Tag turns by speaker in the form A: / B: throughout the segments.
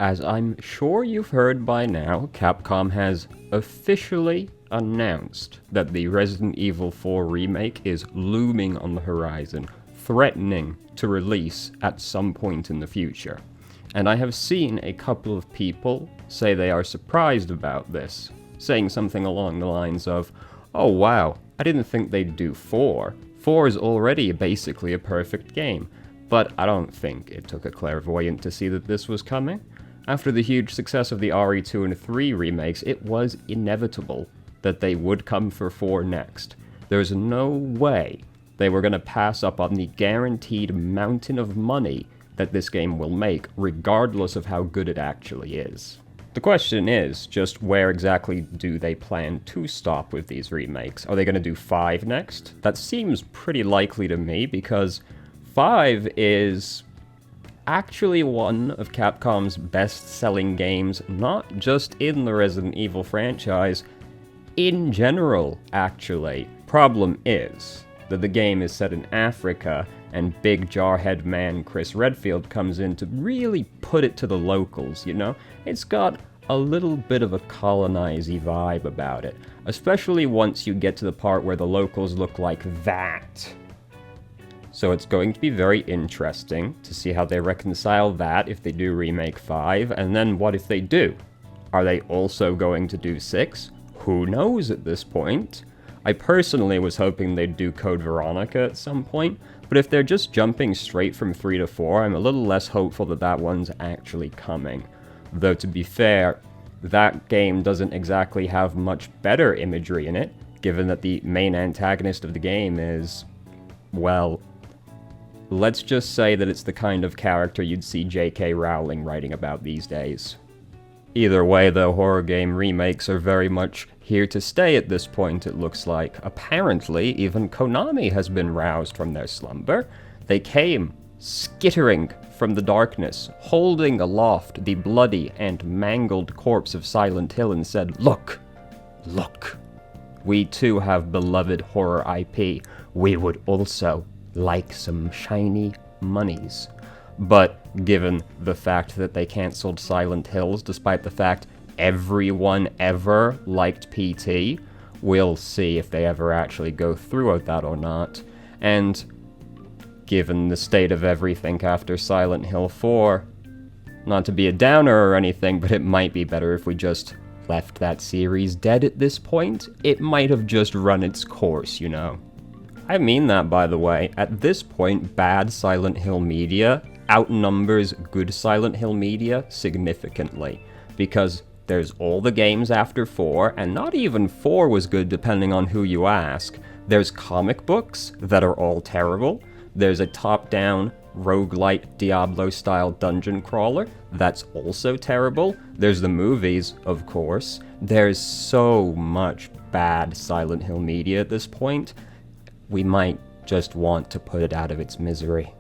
A: As I'm sure you've heard by now, Capcom has officially announced that the Resident Evil 4 remake is looming on the horizon, threatening to release at some point in the future. And I have seen a couple of people say they are surprised about this, saying something along the lines of, "Oh wow, I didn't think they'd do 4. 4 is already basically a perfect game." But I don't think it took a clairvoyant to see that this was coming. After the huge success of the RE2 and 3 remakes, it was inevitable that they would come for 4 next. There's no way they were going to pass up on the guaranteed mountain of money that this game will make, regardless of how good it actually is. The question is just where exactly do they plan to stop with these remakes? Are they going to do 5 next? That seems pretty likely to me because 5 is actually one of Capcom's best-selling games, not just in the Resident Evil franchise, in general, actually. Problem is that the game is set in Africa, and big jarhead man Chris Redfield comes in to really put it to the locals, you know? It's got a little bit of a colonize-y vibe about it, especially once you get to the part where the locals look like that. So it's going to be very interesting to see how they reconcile that if they do remake 5, and then what if they do? Are they also going to do 6? Who knows at this point? I personally was hoping they'd do Code Veronica at some point, but if they're just jumping straight from 3 to 4, I'm a little less hopeful that that one's actually coming. Though to be fair, that game doesn't exactly have much better imagery in it, given that the main antagonist of the game is, well, let's just say that it's the kind of character you'd see J.K. Rowling writing about these days. Either way, though, horror game remakes are very much here to stay at this point, it looks like. Apparently, even Konami has been roused from their slumber. They came skittering from the darkness, holding aloft the bloody and mangled corpse of Silent Hill and said, "Look, look, we too have beloved horror IP. We would also like some shiny monies." But given the fact that they cancelled Silent Hills, despite the fact everyone ever liked PT, we'll see if they ever actually go through with that or not. And given the state of everything after Silent Hill 4, not to be a downer or anything, but it might be better if we just left that series dead at this point. It might have just run its course, you know. I mean that, by the way. At this point, bad Silent Hill media outnumbers good Silent Hill media significantly, because there's all the games after 4, and not even 4 was good depending on who you ask. There's comic books that are all terrible. There's a top-down, roguelite, Diablo-style dungeon crawler that's also terrible. There's the movies, of course. There's so much bad Silent Hill media at this point. We might just want to put it out of its misery.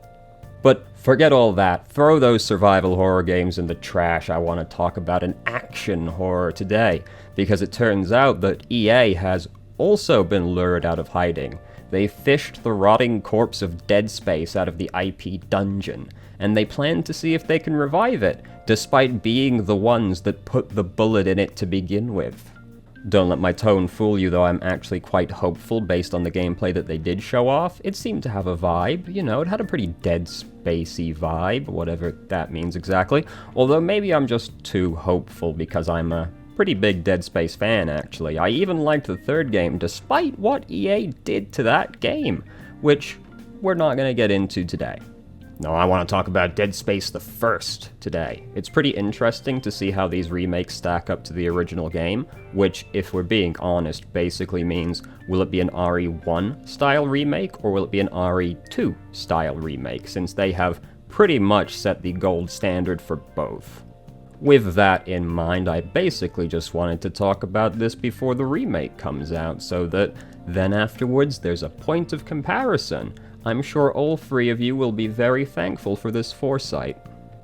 A: But forget all that. Throw those survival horror games in the trash. I want to talk about an action horror today, because it turns out that EA has also been lured out of hiding. They fished the rotting corpse of Dead Space out of the IP dungeon, and they plan to see if they can revive it, despite being the ones that put the bullet in it to begin with. Don't let my tone fool you, though. I'm actually quite hopeful based on the gameplay that they did show off. It seemed to have a vibe, you know, it had a pretty Dead Spacey vibe, whatever that means exactly. Although maybe I'm just too hopeful because I'm a pretty big Dead Space fan, actually. I even liked the third game, despite what EA did to that game, which we're not going to get into today. No, I want to talk about Dead Space the First today. It's pretty interesting to see how these remakes stack up to the original game, which, if we're being honest, basically means, will it be an RE1 style remake, or will it be an RE2 style remake, since they have pretty much set the gold standard for both. With that in mind, I basically just wanted to talk about this before the remake comes out, so that then afterwards there's a point of comparison. I'm sure all 3 of you will be very thankful for this foresight.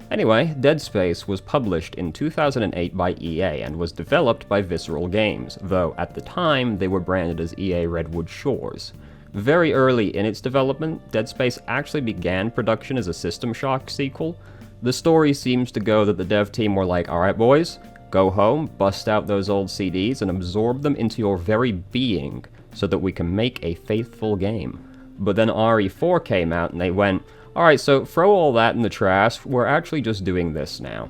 A: Anyway, Dead Space was published in 2008 by EA and was developed by Visceral Games, though at the time they were branded as EA Redwood Shores. Very early in its development, Dead Space actually began production as a System Shock sequel, The story seems to go that the dev team were like, alright boys, go home, bust out those old CDs, and absorb them into your very being, so that we can make a faithful game. But then RE4 came out, and they went, alright, so throw all that in the trash, we're actually just doing this now.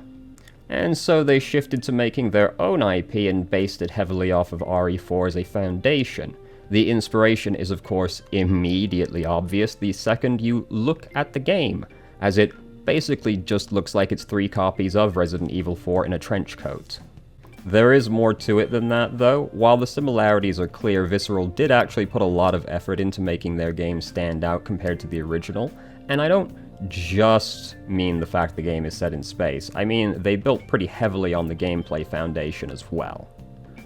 A: And so they shifted to making their own IP and based it heavily off of RE4 as a foundation. The inspiration is of course immediately obvious the second you look at the game, as it basically just looks like it's 3 copies of Resident Evil 4 in a trench coat. There is more to it than that though. While the similarities are clear, Visceral did actually put a lot of effort into making their game stand out compared to the original, and I don't just mean the fact the game is set in space. I mean, they built pretty heavily on the gameplay foundation as well.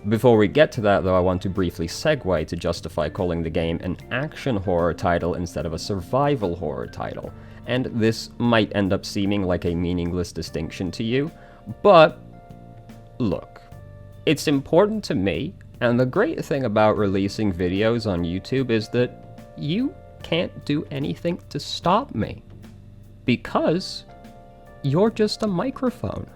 A: Before we get to that though, I want to briefly segue to justify calling the game an action horror title instead of a survival horror title. And this might end up seeming like a meaningless distinction to you, but look, it's important to me, and the great thing about releasing videos on YouTube is that you can't do anything to stop me. Because you're just a microphone.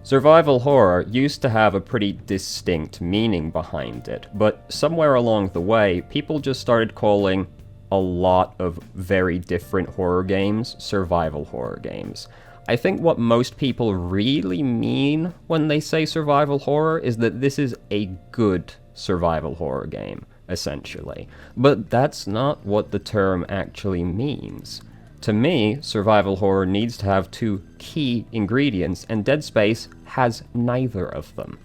A: Survival horror used to have a pretty distinct meaning behind it, but somewhere along the way, people just started calling a lot of very different horror games survival horror games. I think what most people really mean when they say survival horror is that this is a good survival horror game, essentially. But that's not what the term actually means. To me, survival horror needs to have 2 key ingredients, and Dead Space has neither of them.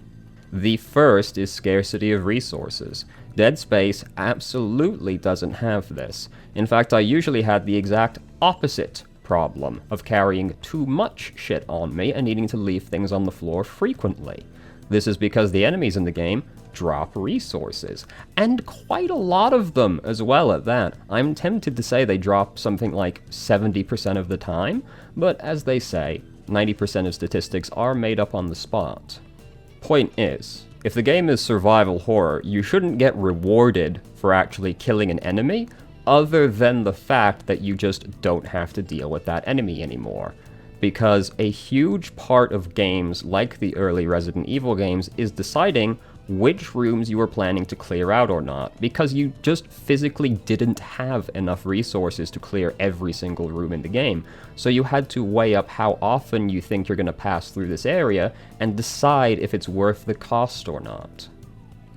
A: The first is scarcity of resources. Dead Space absolutely doesn't have this. In fact, I usually had the exact opposite problem of carrying too much shit on me and needing to leave things on the floor frequently. This is because the enemies in the game drop resources, and quite a lot of them as well at that. I'm tempted to say they drop something like 70% of the time, but as they say, 90% of statistics are made up on the spot. Point is, if the game is survival horror, you shouldn't get rewarded for actually killing an enemy, other than the fact that you just don't have to deal with that enemy anymore. Because a huge part of games like the early Resident Evil games is deciding which rooms you were planning to clear out or not, because you just physically didn't have enough resources to clear every single room in the game. So you had to weigh up how often you think you're going to pass through this area and decide if it's worth the cost or not.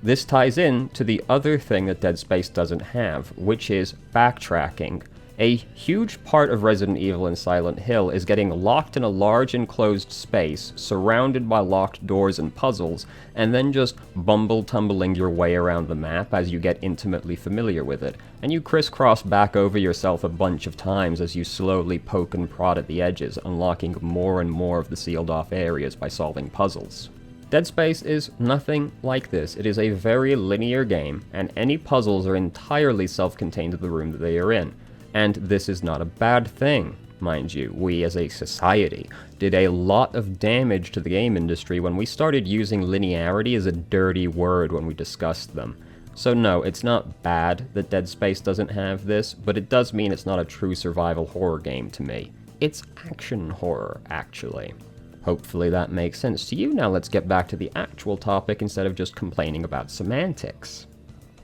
A: This ties in to the other thing that Dead Space doesn't have, which is backtracking. A huge part of Resident Evil and Silent Hill is getting locked in a large enclosed space, surrounded by locked doors and puzzles, and then just bumble-tumbling your way around the map as you get intimately familiar with it, and you crisscross back over yourself a bunch of times as you slowly poke and prod at the edges, unlocking more and more of the sealed-off areas by solving puzzles. Dead Space is nothing like this. It is a very linear game, and any puzzles are entirely self-contained to the room that they are in. And this is not a bad thing, mind you. We as a society did a lot of damage to the game industry when we started using linearity as a dirty word when we discussed them. So no, it's not bad that Dead Space doesn't have this, but it does mean it's not a true survival horror game to me. It's action horror, actually. Hopefully that makes sense to you. Now let's get back to the actual topic instead of just complaining about semantics.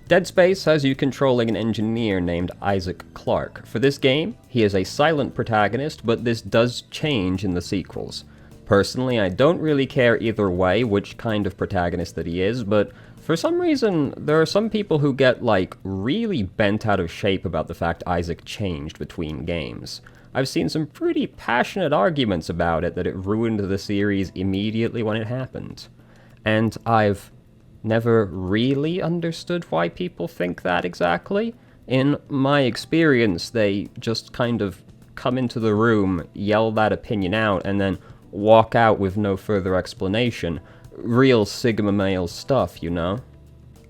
A: Dead Space has you controlling an engineer named Isaac Clarke. For this game, he is a silent protagonist, but this does change in the sequels. Personally, I don't really care either way which kind of protagonist that he is, but for some reason, there are some people who get, really bent out of shape about the fact Isaac changed between games. I've seen some pretty passionate arguments about it, that it ruined the series immediately when it happened. And I've never really understood why people think that exactly. In my experience, they just kind of come into the room, yell that opinion out, and then walk out with no further explanation. Real Sigma male stuff, you know?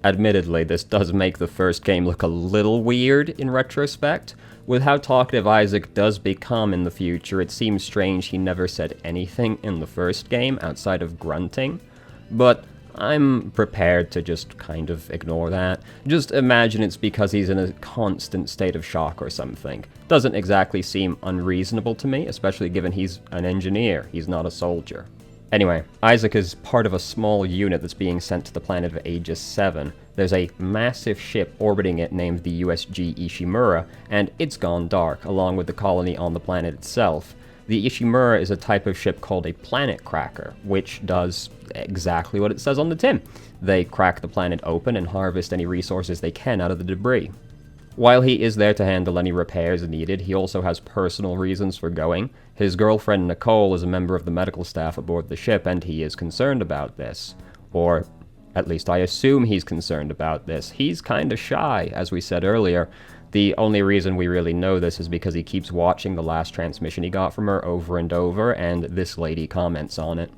A: Admittedly, this does make the first game look a little weird in retrospect. With how talkative Isaac does become in the future, it seems strange he never said anything in the first game outside of grunting. But I'm prepared to just kind of ignore that. Just imagine it's because he's in a constant state of shock or something. Doesn't exactly seem unreasonable to me, especially given he's an engineer, he's not a soldier. Anyway, Isaac is part of a small unit that's being sent to the planet of Aegis 7. There's a massive ship orbiting it named the USG Ishimura, and it's gone dark, along with the colony on the planet itself. The Ishimura is a type of ship called a planet cracker, which does exactly what it says on the tin. They crack the planet open and harvest any resources they can out of the debris. While he is there to handle any repairs needed, he also has personal reasons for going. His girlfriend Nicole is a member of the medical staff aboard the ship, and he is concerned about this. Or, at least I assume he's concerned about this. He's kinda shy, as we said earlier. The only reason we really know this is because he keeps watching the last transmission he got from her over and over, and this lady comments on it.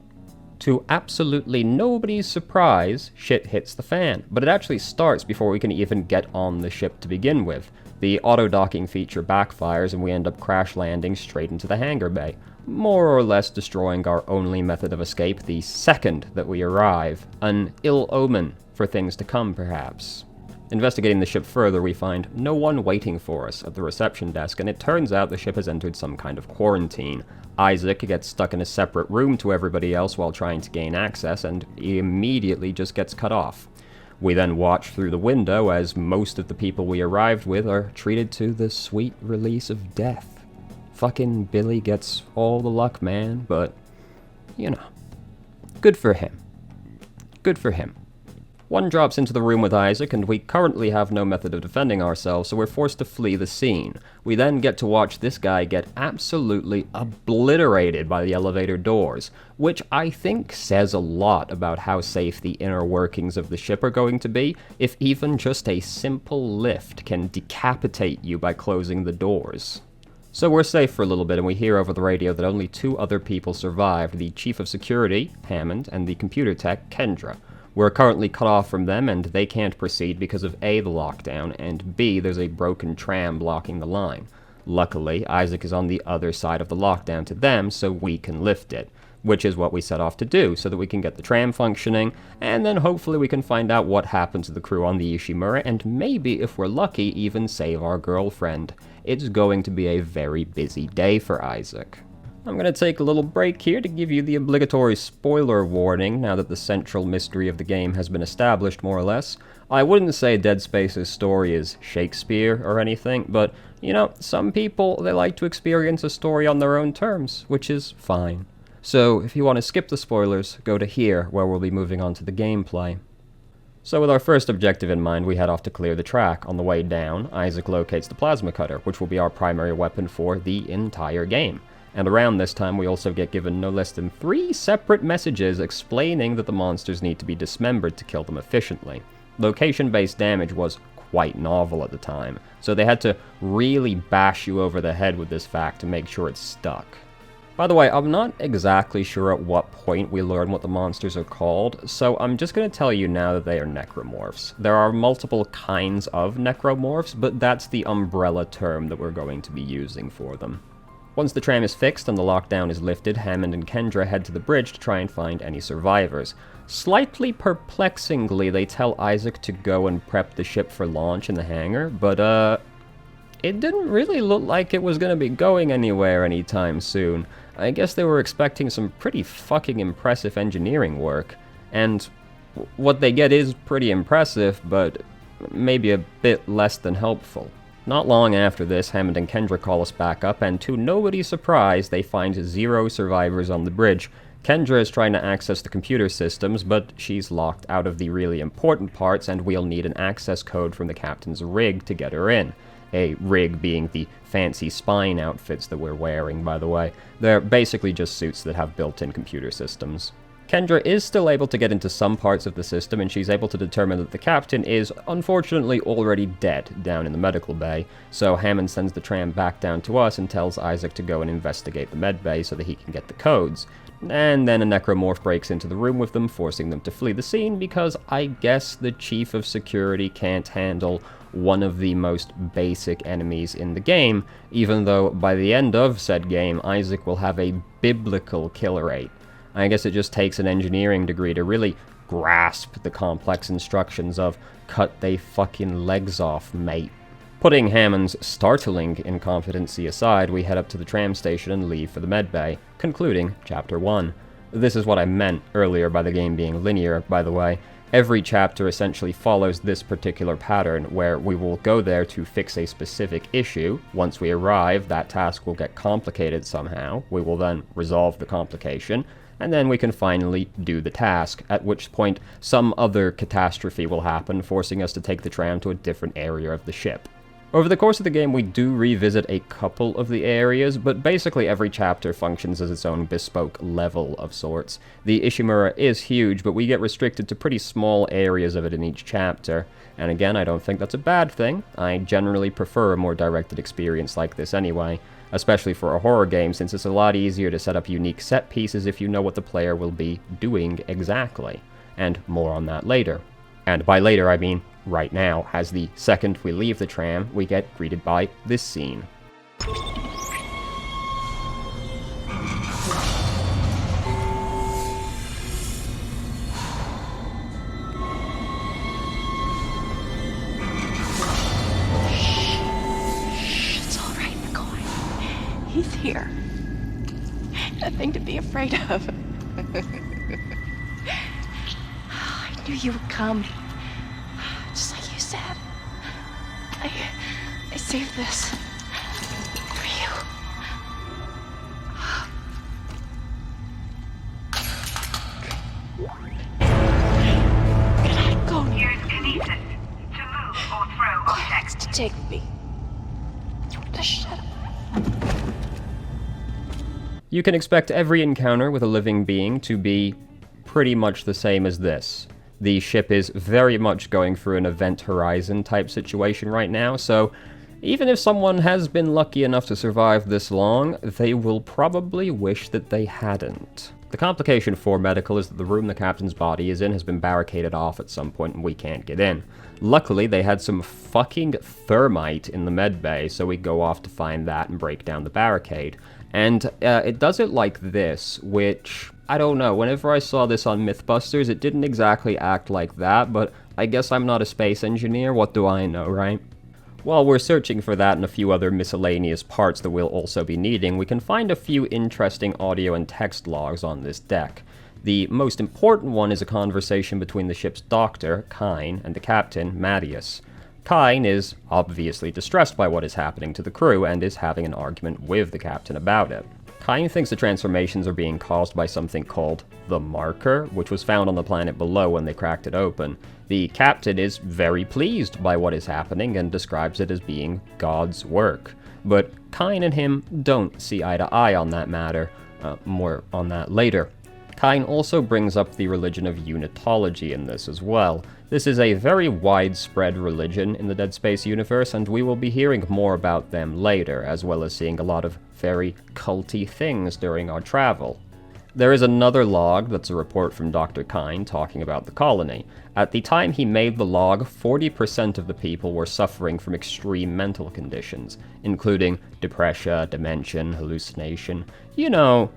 A: To absolutely nobody's surprise, shit hits the fan, but it actually starts before we can even get on the ship to begin with. The auto-docking feature backfires and we end up crash landing straight into the hangar bay, more or less destroying our only method of escape the second that we arrive. An ill omen for things to come, perhaps. Investigating the ship further, we find no one waiting for us at the reception desk, and it turns out the ship has entered some kind of quarantine. Isaac gets stuck in a separate room to everybody else while trying to gain access, and he immediately just gets cut off. We then watch through the window as most of the people we arrived with are treated to the sweet release of death. Fucking Billy gets all the luck, man, but, you know, good for him. Good for him. One drops into the room with Isaac, and we currently have no method of defending ourselves, so we're forced to flee the scene. We then get to watch this guy get absolutely obliterated by the elevator doors, which I think says a lot about how safe the inner workings of the ship are going to be, if even just a simple lift can decapitate you by closing the doors. So we're safe for a little bit, and we hear over the radio that only 2 other people survived, the Chief of Security, Hammond, and the computer tech, Kendra. We're currently cut off from them, and they can't proceed because of A, the lockdown, and B, there's a broken tram blocking the line. Luckily, Isaac is on the other side of the lockdown to them, so we can lift it, which is what we set off to do, so that we can get the tram functioning, and then hopefully we can find out what happened to the crew on the Ishimura, and maybe, if we're lucky, even save our girlfriend. It's going to be a very busy day for Isaac. I'm going to take a little break here to give you the obligatory spoiler warning now that the central mystery of the game has been established, more or less. I wouldn't say Dead Space's story is Shakespeare or anything, but, you know, some people, they like to experience a story on their own terms, which is fine. So, if you want to skip the spoilers, go to here, where we'll be moving on to the gameplay. So with our first objective in mind, we head off to clear the track. On the way down, Isaac locates the plasma cutter, which will be our primary weapon for the entire game. And around this time, we also get given no less than 3 separate messages explaining that the monsters need to be dismembered to kill them efficiently. Location-based damage was quite novel at the time, so they had to really bash you over the head with this fact to make sure it stuck. By the way, I'm not exactly sure at what point we learn what the monsters are called, so I'm just going to tell you now that they are necromorphs. There are multiple kinds of necromorphs, but that's the umbrella term that we're going to be using for them. Once the tram is fixed and the lockdown is lifted, Hammond and Kendra head to the bridge to try and find any survivors. Slightly perplexingly, they tell Isaac to go and prep the ship for launch in the hangar, but it didn't really look like it was going to be going anywhere anytime soon. I guess they were expecting some pretty fucking impressive engineering work, and what they get is pretty impressive, but maybe a bit less than helpful. Not long after this, Hammond and Kendra call us back up, and to nobody's surprise, they find 0 survivors on the bridge. Kendra is trying to access the computer systems, but she's locked out of the really important parts, and we'll need an access code from the captain's rig to get her in. A rig being the fancy spine outfits that we're wearing, by the way. They're basically just suits that have built-in computer systems. Kendra is still able to get into some parts of the system, and she's able to determine that the captain is, unfortunately, already dead down in the medical bay, so Hammond sends the tram back down to us and tells Isaac to go and investigate the med bay so that he can get the codes. And then a necromorph breaks into the room with them, forcing them to flee the scene, because I guess the Chief of Security can't handle one of the most basic enemies in the game, even though by the end of said game, Isaac will have a biblical kill rate. I guess it just takes an engineering degree to really grasp the complex instructions of "cut they fucking legs off, mate." Putting Hammond's startling incompetency aside, we head up to the tram station and leave for the medbay, concluding Chapter 1. This is what I meant earlier by the game being linear, by the way. Every chapter essentially follows this particular pattern, where we will go there to fix a specific issue. Once we arrive, that task will get complicated somehow. We will then resolve the complication, and then we can finally do the task, at which point some other catastrophe will happen, forcing us to take the tram to a different area of the ship. Over the course of the game, we do revisit a couple of the areas, but basically every chapter functions as its own bespoke level of sorts. The Ishimura is huge, but we get restricted to pretty small areas of it in each chapter, and again, I don't think that's a bad thing. I generally prefer a more directed experience like this anyway, especially for a horror game, since it's a lot easier to set up unique set pieces if you know what the player will be doing exactly. And more on that later. And by later, I mean right now, as the second we leave the tram, we get greeted by this scene.
B: It's all right, McCoy. He's here. Nothing to be afraid of. I knew you would come. Just like you said. I saved this for you. Can I go now?
C: Use kinesis to move or throw objects.
B: To take me. Just shut up.
A: You can expect every encounter with a living being to be pretty much the same as this. The ship is very much going through an Event Horizon type situation right now, so even if someone has been lucky enough to survive this long, they will probably wish that they hadn't. The complication for medical is that the room the captain's body is in has been barricaded off at some point and we can't get in. Luckily, they had some fucking thermite in the med bay, so we go off to find that and break down the barricade. And it does it like this, which, I don't know, whenever I saw this on Mythbusters, it didn't exactly act like that, but I guess I'm not a space engineer, what do I know, right? While we're searching for that and a few other miscellaneous parts that we'll also be needing, we can find a few interesting audio and text logs on this deck. The most important one is a conversation between the ship's doctor, Kyne, and the captain, Mattias. Kyne is obviously distressed by what is happening to the crew and is having an argument with the captain about it. Kyne thinks the transformations are being caused by something called the Marker, which was found on the planet below when they cracked it open. The captain is very pleased by what is happening and describes it as being God's work. But Kyne and him don't see eye to eye on that matter. More on that later. Kyne also brings up the religion of Unitology in this as well. This is a very widespread religion in the Dead Space universe, and we will be hearing more about them later, as well as seeing a lot of very culty things during our travel. There is another log that's a report from Dr. Kyne talking about the colony. At the time he made the log, 40% of the people were suffering from extreme mental conditions, including depression, dementia, hallucination, you know,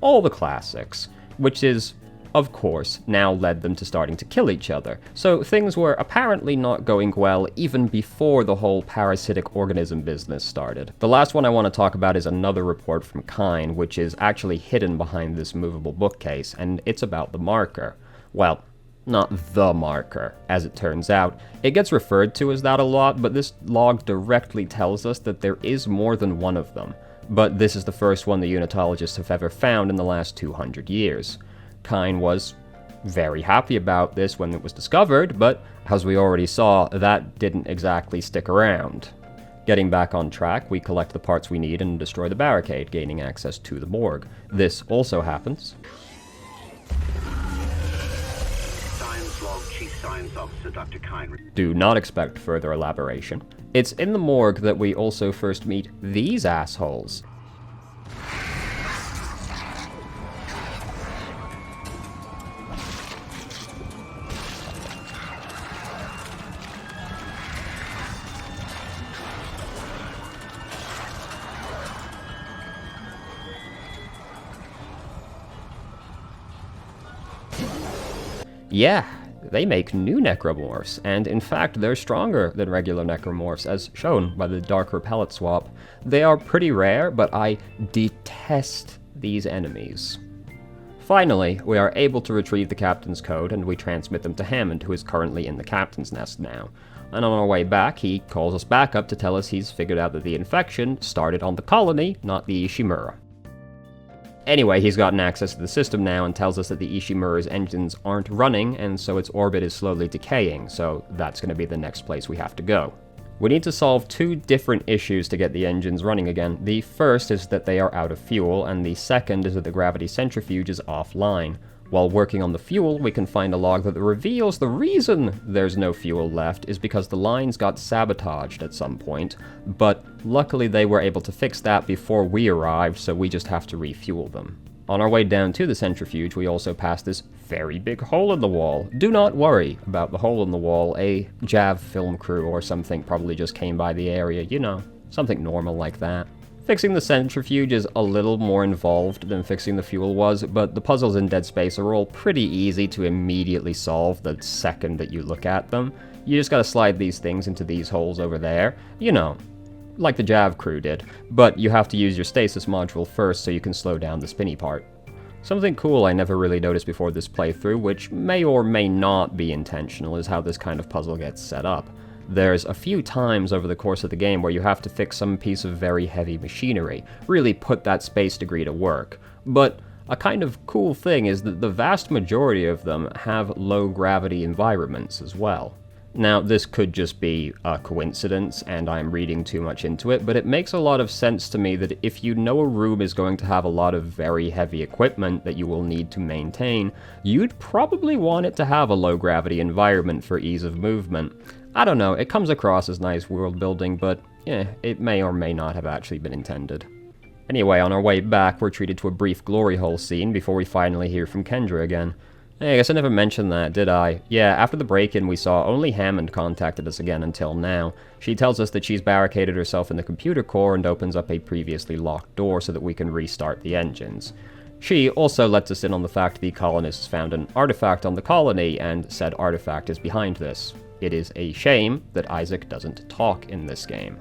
A: all the classics, which is, of course, now led them to starting to kill each other. So things were apparently not going well even before the whole parasitic organism business started. The last one I want to talk about is another report from Kyne, which is actually hidden behind this movable bookcase, and it's about the Marker. Well, not the Marker, as it turns out. It gets referred to as that a lot, but this log directly tells us that there is more than one of them. But this is the first one the Unitologists have ever found in the last 200 years. Kyne was very happy about this when it was discovered, but as we already saw, that didn't exactly stick around. Getting back on track, we collect the parts we need and destroy the barricade, gaining access to the morgue. This also happens.
D: Science log, Chief Science Officer Dr. Kyne.
A: Do not expect further elaboration. It's in the morgue that we also first meet these assholes. Yeah, they make new necromorphs, and in fact they're stronger than regular necromorphs, as shown by the dark repellent swap. They are pretty rare, but I detest these enemies. Finally, we are able to retrieve the captain's code, and we transmit them to Hammond, who is currently in the captain's nest now. And on our way back, he calls us back up to tell us he's figured out that the infection started on the colony, not the Ishimura. Anyway, he's gotten access to the system now and tells us that the Ishimura's engines aren't running, and so its orbit is slowly decaying, so that's going to be the next place we have to go. We need to solve two different issues to get the engines running again. The first is that they are out of fuel, and the second is that the gravity centrifuge is offline. While working on the fuel, we can find a log that reveals the reason there's no fuel left is because the lines got sabotaged at some point, but luckily they were able to fix that before we arrived, so we just have to refuel them. On our way down to the centrifuge, we also pass this very big hole in the wall. Do not worry about the hole in the wall. A JAV film crew or something probably just came by the area, you know, something normal like that. Fixing the centrifuge is a little more involved than fixing the fuel was, but the puzzles in Dead Space are all pretty easy to immediately solve the second that you look at them. You just gotta slide these things into these holes over there, you know, like the JAV crew did, but you have to use your stasis module first so you can slow down the spinny part. Something cool I never really noticed before this playthrough, which may or may not be intentional, is how this kind of puzzle gets set up. There's a few times over the course of the game where you have to fix some piece of very heavy machinery, really put that space degree to work. But a kind of cool thing is that the vast majority of them have low gravity environments as well. Now, this could just be a coincidence and I'm reading too much into it, but it makes a lot of sense to me that if you know a room is going to have a lot of very heavy equipment that you will need to maintain, you'd probably want it to have a low gravity environment for ease of movement. I don't know, it comes across as nice world building, but yeah, it may or may not have actually been intended. Anyway, on our way back, we're treated to a brief glory hole scene before we finally hear from Kendra again. Hey, I guess I never mentioned that, did I? Yeah, after the break-in we saw, only Hammond contacted us again until now. She tells us that she's barricaded herself in the computer core and opens up a previously locked door so that we can restart the engines. She also lets us in on the fact the colonists found an artifact on the colony, and said artifact is behind this. It is a shame that Isaac doesn't talk in this game.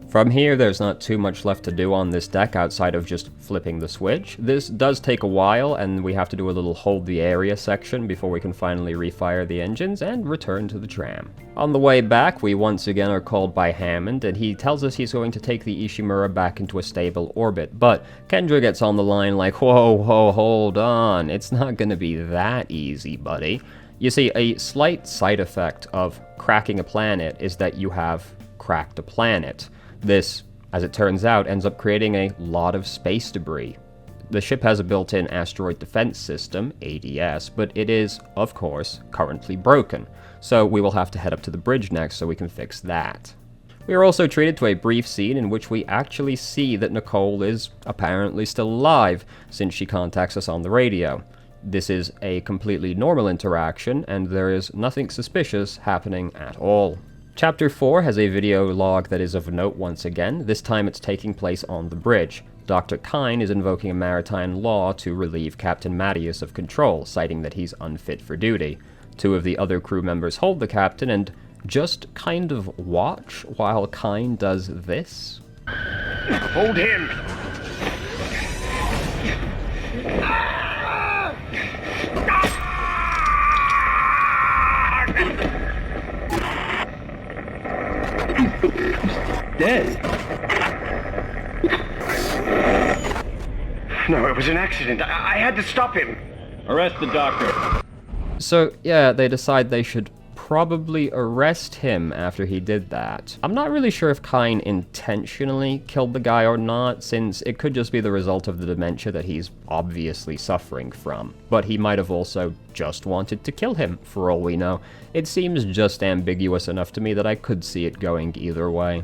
A: From here, there's not too much left to do on this deck outside of just flipping the switch. This does take a while, and we have to do a little hold the area section before we can finally refire the engines and return to the tram. On the way back, we once again are called by Hammond, and he tells us he's going to take the Ishimura back into a stable orbit, but Kendra gets on the line like, whoa, hold on, it's not gonna be that easy, buddy. You see, a slight side effect of cracking a planet is that you have cracked a planet. This, as it turns out, ends up creating a lot of space debris. The ship has a built-in asteroid defense system, ADS, but it is, of course, currently broken, so we will have to head up to the bridge next so we can fix that. We are also treated to a brief scene in which we actually see that Nicole is apparently still alive, since she contacts us on the radio. This is a completely normal interaction, and there is nothing suspicious happening at all. Chapter 4 has a video log that is of note once again. This time it's taking place on the bridge. Dr. Kyne is invoking a maritime law to relieve Captain Mattius of control, citing that he's unfit for duty. Two of the other crew members hold the captain and just kind of watch while Kyne does this.
D: Hold him!
E: Dead.
D: No, it was an accident. I had to stop him.
E: Arrest the doctor.
A: So, yeah, they decide they should probably arrest him after he did that. I'm not really sure if Kyne intentionally killed the guy or not, since it could just be the result of the dementia that he's obviously suffering from. But he might have also just wanted to kill him, for all we know. It seems just ambiguous enough to me that I could see it going either way.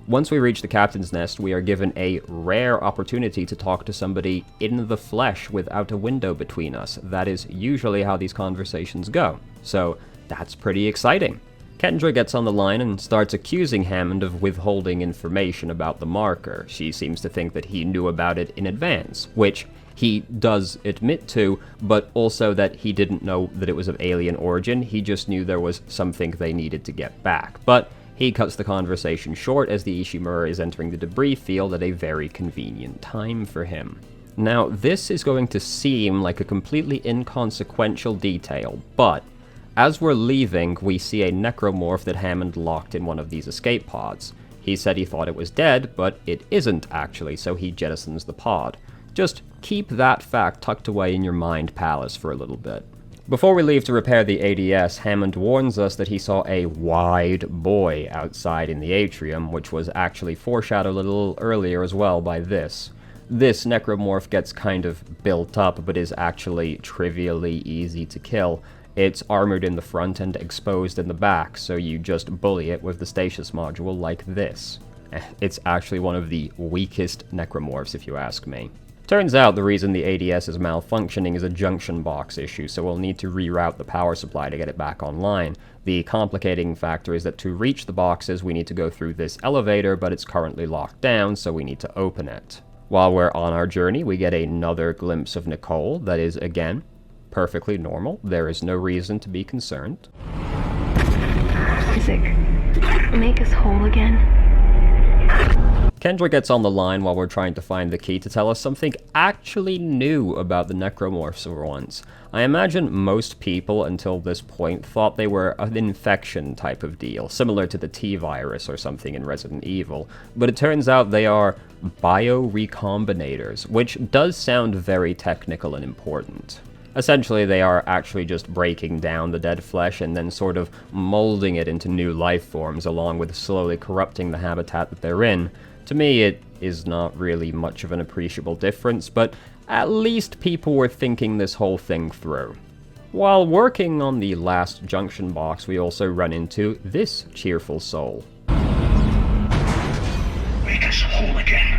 A: Once we reach the captain's nest, we are given a rare opportunity to talk to somebody in the flesh without a window between us. That is usually how these conversations go. So, that's pretty exciting. Kendra gets on the line and starts accusing Hammond of withholding information about the marker. She seems to think that he knew about it in advance, which he does admit to, but also that he didn't know that it was of alien origin. He just knew there was something they needed to get back. But he cuts the conversation short as the Ishimura is entering the debris field at a very convenient time for him. Now, this is going to seem like a completely inconsequential detail, but as we're leaving, we see a necromorph that Hammond locked in one of these escape pods. He said he thought it was dead, but it isn't actually, so he jettisons the pod. Just keep that fact tucked away in your mind palace for a little bit. Before we leave to repair the ADS, Hammond warns us that he saw a wide boy outside in the atrium, which was actually foreshadowed a little earlier as well by this. This necromorph gets kind of built up, but is actually trivially easy to kill. It's armored in the front and exposed in the back, so you just bully it with the stasis module like this. It's actually one of the weakest necromorphs, if you ask me. Turns out the reason the ADS is malfunctioning is a junction box issue, so we'll need to reroute the power supply to get it back online. The complicating factor is that to reach the boxes, we need to go through this elevator, but it's currently locked down, so we need to open it. While we're on our journey, we get another glimpse of Nicole that is, again, perfectly normal. There is no reason to be concerned.
B: Isaac, make us whole again.
A: Kendra gets on the line while we're trying to find the key to tell us something actually new about the necromorphs for once. I imagine most people until this point thought they were an infection type of deal, similar to the T-virus or something in Resident Evil, but it turns out they are biorecombinators, which does sound very technical and important. Essentially, they are actually just breaking down the dead flesh and then sort of molding it into new life forms, along with slowly corrupting the habitat that they're in. To me, it is not really much of an appreciable difference, but at least people were thinking this whole thing through. While working on the last junction box, we also run into this cheerful soul.
D: Make us whole again.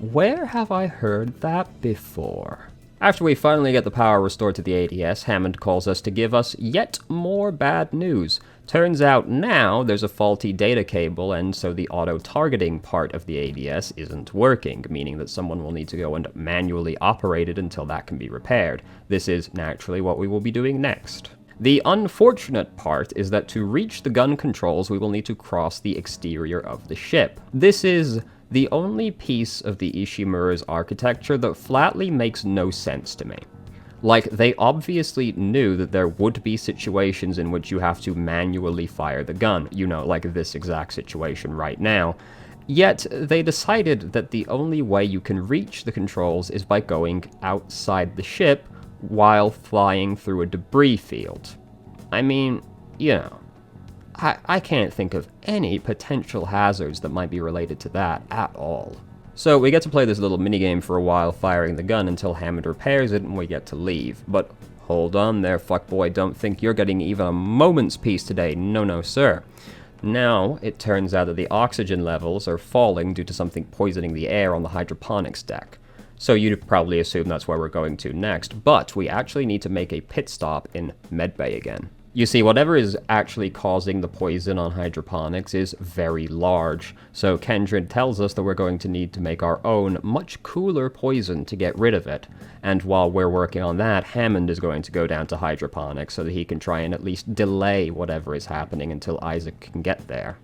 A: Where have I heard that before? After we finally get the power restored to the ADS, Hammond calls us to give us yet more bad news. Turns out now there's a faulty data cable, and so the auto-targeting part of the ADS isn't working, meaning that someone will need to go and manually operate it until that can be repaired. This is naturally what we will be doing next. The unfortunate part is that to reach the gun controls, we will need to cross the exterior of the ship. This is the only piece of the Ishimura's architecture that flatly makes no sense to me. Like, they obviously knew that there would be situations in which you have to manually fire the gun, you know, like this exact situation right now. Yet, they decided that the only way you can reach the controls is by going outside the ship while flying through a debris field. I mean, you know, I can't think of any potential hazards that might be related to that at all. So we get to play this little minigame for a while firing the gun until Hammond repairs it and we get to leave. But hold on there, fuckboy, don't think you're getting even a moment's peace today. No, no, sir. Now, it turns out that the oxygen levels are falling due to something poisoning the air on the hydroponics deck. So you'd probably assume that's where we're going to next, but we actually need to make a pit stop in Medbay again. You see, whatever is actually causing the poison on hydroponics is very large, so Kendra tells us that we're going to need to make our own, much cooler poison to get rid of it. And while we're working on that, Hammond is going to go down to hydroponics so that he can try and at least delay whatever is happening until Isaac can get there.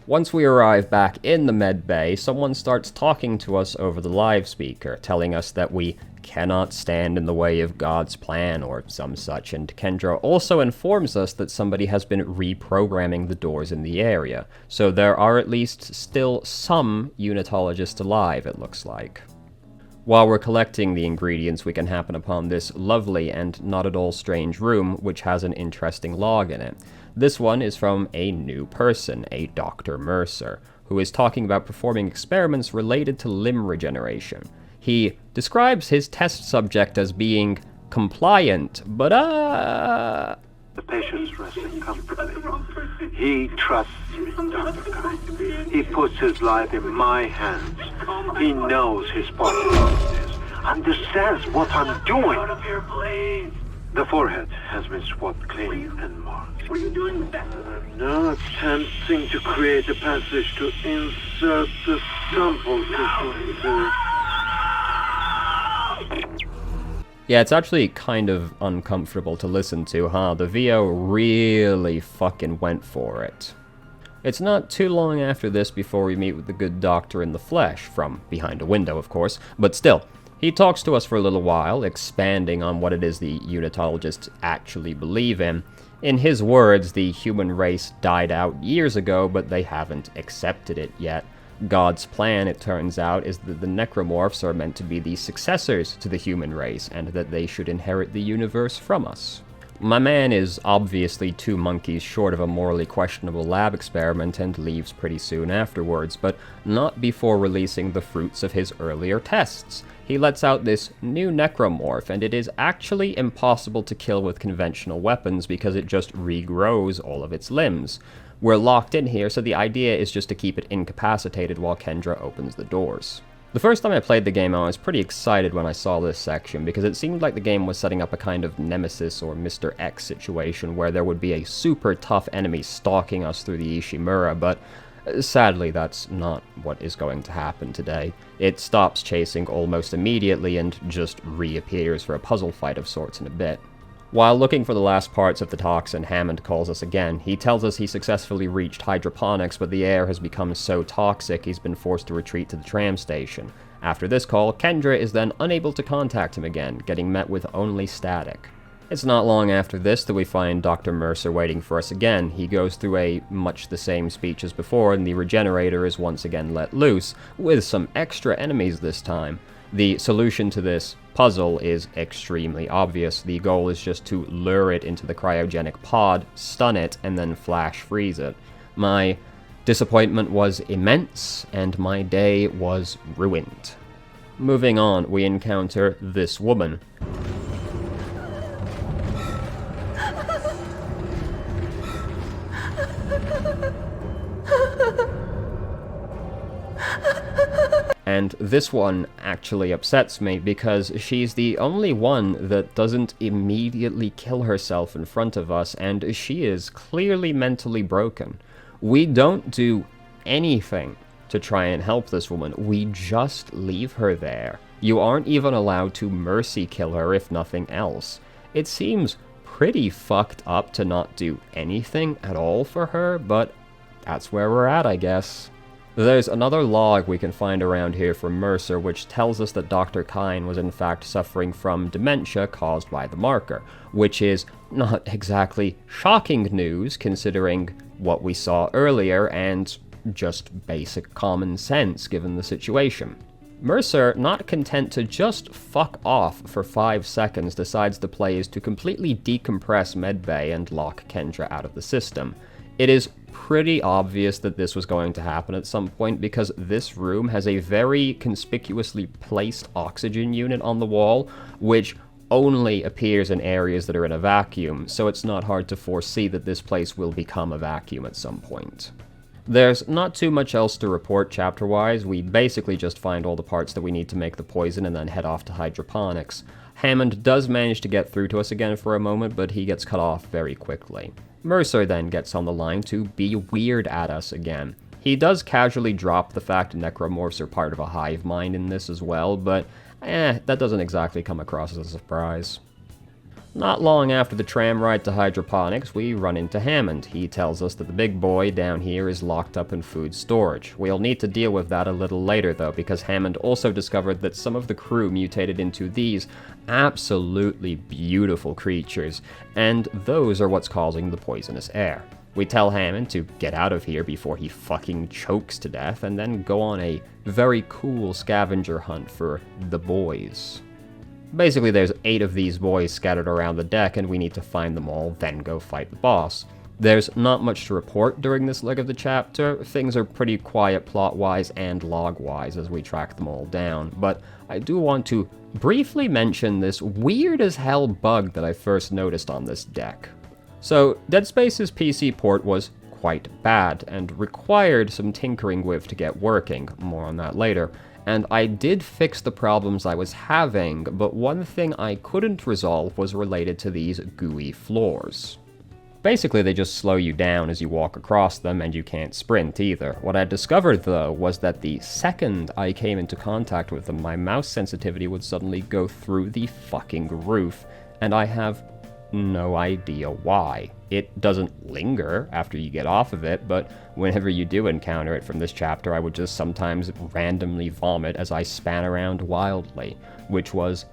A: Once we arrive back in the med bay, someone starts talking to us over the live speaker, telling us that we cannot stand in the way of God's plan or some such, and Kendra also informs us that somebody has been reprogramming the doors in the area, so there are at least still some unitologists alive, it looks like. While we're collecting the ingredients, we can happen upon this lovely and not at all strange room, which has an interesting log in it. This one is from a new person, a Dr. Mercer, who is talking about performing experiments related to limb regeneration. He describes his test subject as being compliant, but
D: The patient's resting comfortably. He trusts me, Dr. Guy. He puts his life in my hands. He knows his possibilities. Understands what I'm doing.
C: Out of here, please.
D: The forehead has been swabbed clean and marked. What are you doing with that? Now attempting to create a passage to insert the sample to...
A: Yeah, it's actually kind of uncomfortable to listen to, huh? The VO really fucking went for it. It's not too long after this before we meet with the good doctor in the flesh, from behind a window, of course, but still, he talks to us for a little while, expanding on what it is the unitologists actually believe in. In his words, the human race died out years ago, but they haven't accepted it yet. God's plan, it turns out, is that the necromorphs are meant to be the successors to the human race, and that they should inherit the universe from us. My man is obviously 2 monkeys short of a morally questionable lab experiment and leaves pretty soon afterwards, but not before releasing the fruits of his earlier tests. He lets out this new necromorph, and it is actually impossible to kill with conventional weapons because it just regrows all of its limbs. We're locked in here, so the idea is just to keep it incapacitated while Kendra opens the doors. The first time I played the game, I was pretty excited when I saw this section, because it seemed like the game was setting up a kind of Nemesis or Mr. X situation where there would be a super tough enemy stalking us through the Ishimura, but sadly that's not what is going to happen today. It stops chasing almost immediately and just reappears for a puzzle fight of sorts in a bit. While looking for the last parts of the toxin, Hammond calls us again. He tells us he successfully reached hydroponics, but the air has become so toxic he's been forced to retreat to the tram station. After this call, Kendra is then unable to contact him again, getting met with only static. It's not long after this that we find Dr. Mercer waiting for us again. He goes through a much the same speech as before, and the regenerator is once again let loose, with some extra enemies this time. The solution to this puzzle is extremely obvious. The goal is just to lure it into the cryogenic pod, stun it, and then flash freeze it. My disappointment was immense, and my day was ruined. Moving on, we encounter this woman. And this one actually upsets me because she's the only one that doesn't immediately kill herself in front of us, and she is clearly mentally broken. We don't do anything to try and help this woman. We just leave her there. You aren't even allowed to mercy kill her if nothing else. It seems pretty fucked up to not do anything at all for her, but that's where we're at, I guess. There's another log we can find around here from Mercer, which tells us that Dr. Kyne was in fact suffering from dementia caused by the marker, which is not exactly shocking news considering what we saw earlier and just basic common sense given the situation. Mercer, not content to just fuck off for 5 seconds, decides the play is to completely decompress Medbay and lock Kendra out of the system. It is pretty obvious that this was going to happen at some point because this room has a very conspicuously placed oxygen unit on the wall, which only appears in areas that are in a vacuum, so it's not hard to foresee that this place will become a vacuum at some point. There's not too much else to report chapter-wise. We basically just find all the parts that we need to make the poison and then head off to hydroponics. Hammond does manage to get through to us again for a moment, but he gets cut off very quickly. Mercer then gets on the line to be weird at us again. He does casually drop the fact necromorphs are part of a hive mind in this as well, but that doesn't exactly come across as a surprise. Not long after the tram ride to hydroponics, we run into Hammond. He tells us that the big boy down here is locked up in food storage. We'll need to deal with that a little later though, because Hammond also discovered that some of the crew mutated into these absolutely beautiful creatures, and those are what's causing the poisonous air. We tell Hammond to get out of here before he fucking chokes to death, and then go on a very cool scavenger hunt for the boys. Basically, there's 8 of these boys scattered around the deck, and we need to find them all, then go fight the boss. There's not much to report during this leg of the chapter. Things are pretty quiet plot-wise and log-wise as we track them all down, but I do want to briefly mention this weird-as-hell bug that I first noticed on this deck. So, Dead Space's PC port was quite bad, and required some tinkering with to get working, more on that later. and I did fix the problems I was having, but one thing I couldn't resolve was related to these gooey floors. Basically, they just slow you down as you walk across them, and you can't sprint either. What I discovered, though, was that the second I came into contact with them, my mouse sensitivity would suddenly go through the fucking roof, and I have no idea why. It doesn't linger after you get off of it, but whenever you do encounter it from this chapter, I would just sometimes randomly vomit as I span around wildly, which was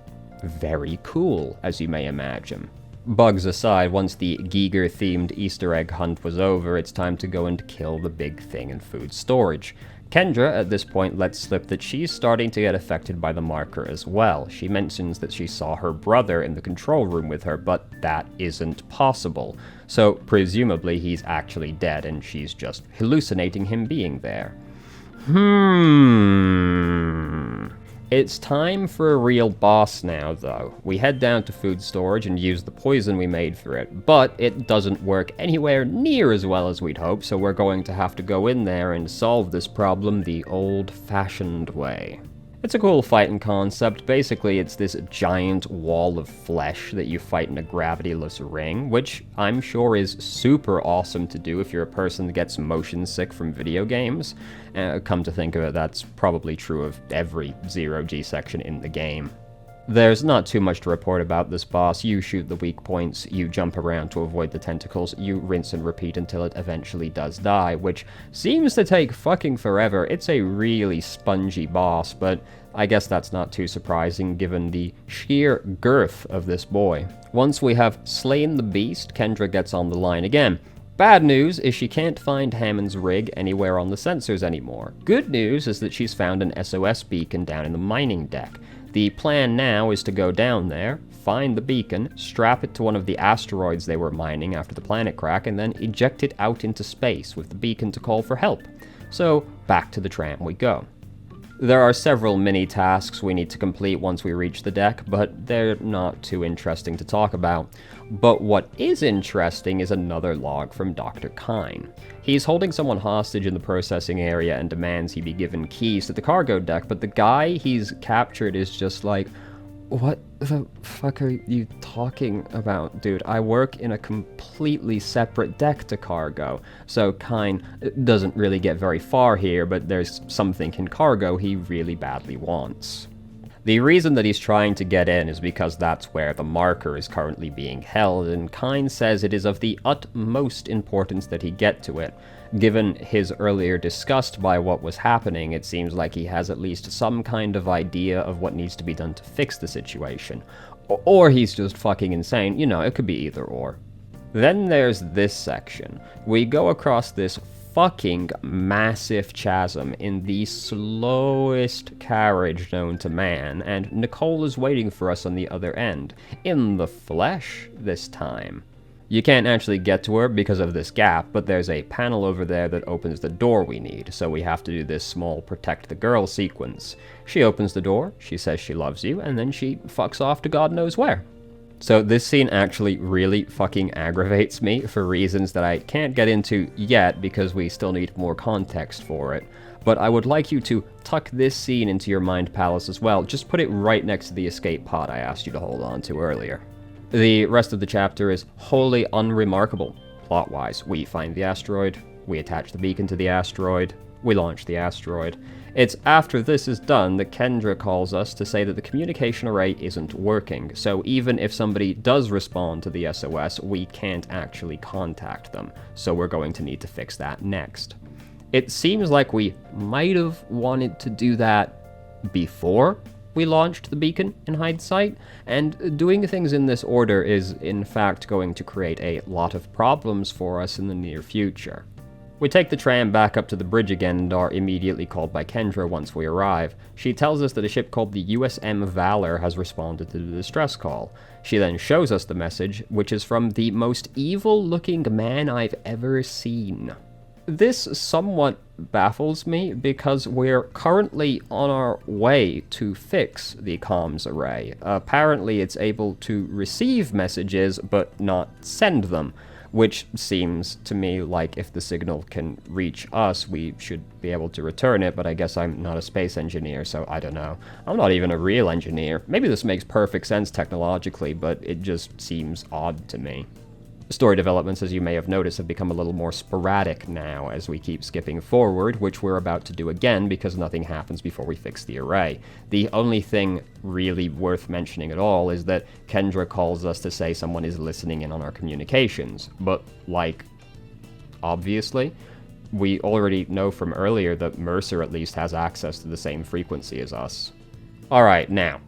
A: very cool, as you may imagine. Bugs aside, once the Giger-themed Easter egg hunt was over, it's time to go and kill the big thing in food storage. Kendra, at this point, lets slip that she's starting to get affected by the marker as well. She mentions that she saw her brother in the control room with her, but that isn't possible. So, presumably, he's actually dead, and she's just hallucinating him being there. It's time for a real boss now, though. We head down to food storage and use the poison we made for it, but it doesn't work anywhere near as well as we'd hoped, so we're going to have to go in there and solve this problem the old-fashioned way. It's a cool fighting concept. Basically, it's this giant wall of flesh that you fight in a gravityless ring, which I'm sure is super awesome to do if you're a person that gets motion sick from video games. Come to think of it, that's probably true of every zero-G section in the game. There's not too much to report about this boss. You shoot the weak points, you jump around to avoid the tentacles, you rinse and repeat until it eventually does die, which seems to take fucking forever. It's a really spongy boss, but I guess that's not too surprising given the sheer girth of this boy. Once we have slain the beast, Kendra gets on the line again. Bad news is she can't find Hammond's rig anywhere on the sensors anymore. Good news is that she's found an SOS beacon down in the mining deck. The plan now is to go down there, find the beacon, strap it to one of the asteroids they were mining after the planet crack, and then eject it out into space with the beacon to call for help. So, back to the tram we go. There are several mini-tasks we need to complete once we reach the deck, but they're not too interesting to talk about. But what is interesting is another log from Dr. Kyne. He's holding someone hostage in the processing area and demands he be given keys to the cargo deck, but the guy he's captured is just like, "What the fuck are you talking about, dude? I work in a completely separate deck to cargo." So Kyne doesn't really get very far here, but there's something in cargo he really badly wants. The reason that he's trying to get in is because that's where the marker is currently being held, and Kyne says it is of the utmost importance that he get to it. Given his earlier disgust by what was happening, it seems like he has at least some kind of idea of what needs to be done to fix the situation. Or he's just fucking insane, you know, it could be either or. Then there's this section. We go across this fucking massive chasm in the slowest carriage known to man, and Nicole is waiting for us on the other end. In the flesh, this time. You can't actually get to her because of this gap, but there's a panel over there that opens the door we need, so we have to do this small protect the girl sequence. She opens the door, she says she loves you, and then she fucks off to God knows where. So this scene actually really fucking aggravates me for reasons that I can't get into yet because we still need more context for it. But I would like you to tuck this scene into your mind palace as well. Just put it right next to the escape pod I asked you to hold on to earlier. The rest of the chapter is wholly unremarkable, plot-wise. We find the asteroid, we attach the beacon to the asteroid, we launch the asteroid. It's after this is done that Kendra calls us to say that the communication array isn't working, so even if somebody does respond to the SOS, we can't actually contact them, so we're going to need to fix that next. It seems like we might have wanted to do that before we launched the beacon in hindsight, and doing things in this order is in fact going to create a lot of problems for us in the near future. We take the tram back up to the bridge again and are immediately called by Kendra once we arrive. She tells us that a ship called the USM Valor has responded to the distress call. She then shows us the message, which is from the most evil-looking man I've ever seen. This somewhat baffles me because we're currently on our way to fix the comms array. Apparently it's able to receive messages but not send them, which seems to me like if the signal can reach us, we should be able to return it, but I guess I'm not a space engineer, so I don't know. I'm not even a real engineer. Maybe this makes perfect sense technologically, but it just seems odd to me. Story developments, as you may have noticed, have become a little more sporadic now as we keep skipping forward, which we're about to do again because nothing happens before we fix the array. The only thing really worth mentioning at all is that Kendra calls us to say someone is listening in on our communications, but, like, obviously, we already know from earlier that Mercer at least has access to the same frequency as us. Alright, now,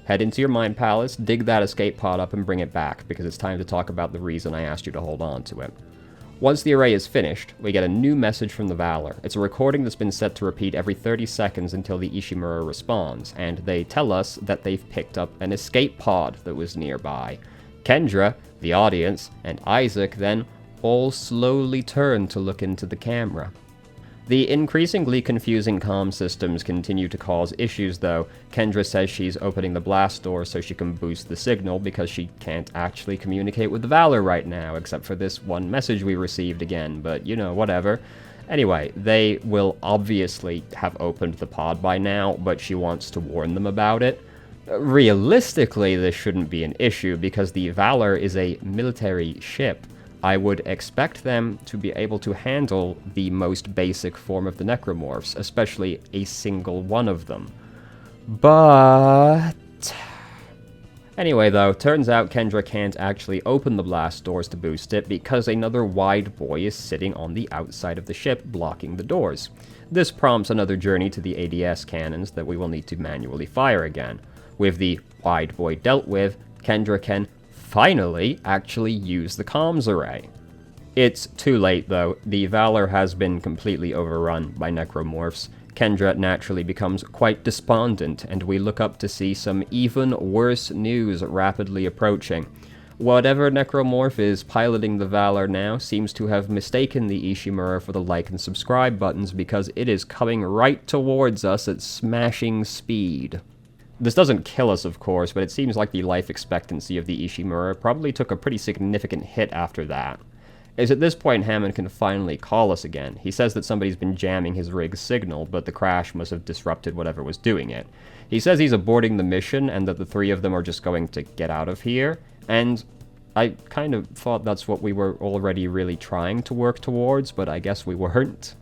A: head into your mind palace, dig that escape pod up and bring it back, because it's time to talk about the reason I asked you to hold on to it. Once the array is finished, we get a new message from the Valor. It's a recording that's been set to repeat every 30 seconds until the Ishimura responds, and they tell us that they've picked up an escape pod that was nearby. Kendra, the audience, and Isaac then all slowly turn to look into the camera. The increasingly confusing comm systems continue to cause issues, though. Kendra says she's opening the blast door so she can boost the signal because she can't actually communicate with the Valor right now, except for this one message we received again, but you know, whatever. Anyway, they will obviously have opened the pod by now, but she wants to warn them about it. Realistically, this shouldn't be an issue because the Valor is a military ship. I would expect them to be able to handle the most basic form of the necromorphs, especially a single one of them. But... Anyway though, turns out Kendra can't actually open the blast doors to boost it because another wide boy is sitting on the outside of the ship blocking the doors. This prompts another journey to the ADS cannons that we will need to manually fire again. With the wide boy dealt with, Kendra can finally actually use the comms array. It's too late though, the Valor has been completely overrun by necromorphs. Kendra naturally becomes quite despondent, and we look up to see some even worse news rapidly approaching. Whatever necromorph is piloting the Valor now seems to have mistaken the Ishimura for the like and subscribe buttons because it is coming right towards us at smashing speed. This doesn't kill us, of course, but it seems like the life expectancy of the Ishimura probably took a pretty significant hit after that. It's at this point Hammond can finally call us again. He says that somebody's been jamming his rig's signal, but the crash must have disrupted whatever was doing it. He says he's aborting the mission and that the three of them are just going to get out of here, and I kind of thought that's what we were already really trying to work towards, but I guess we weren't.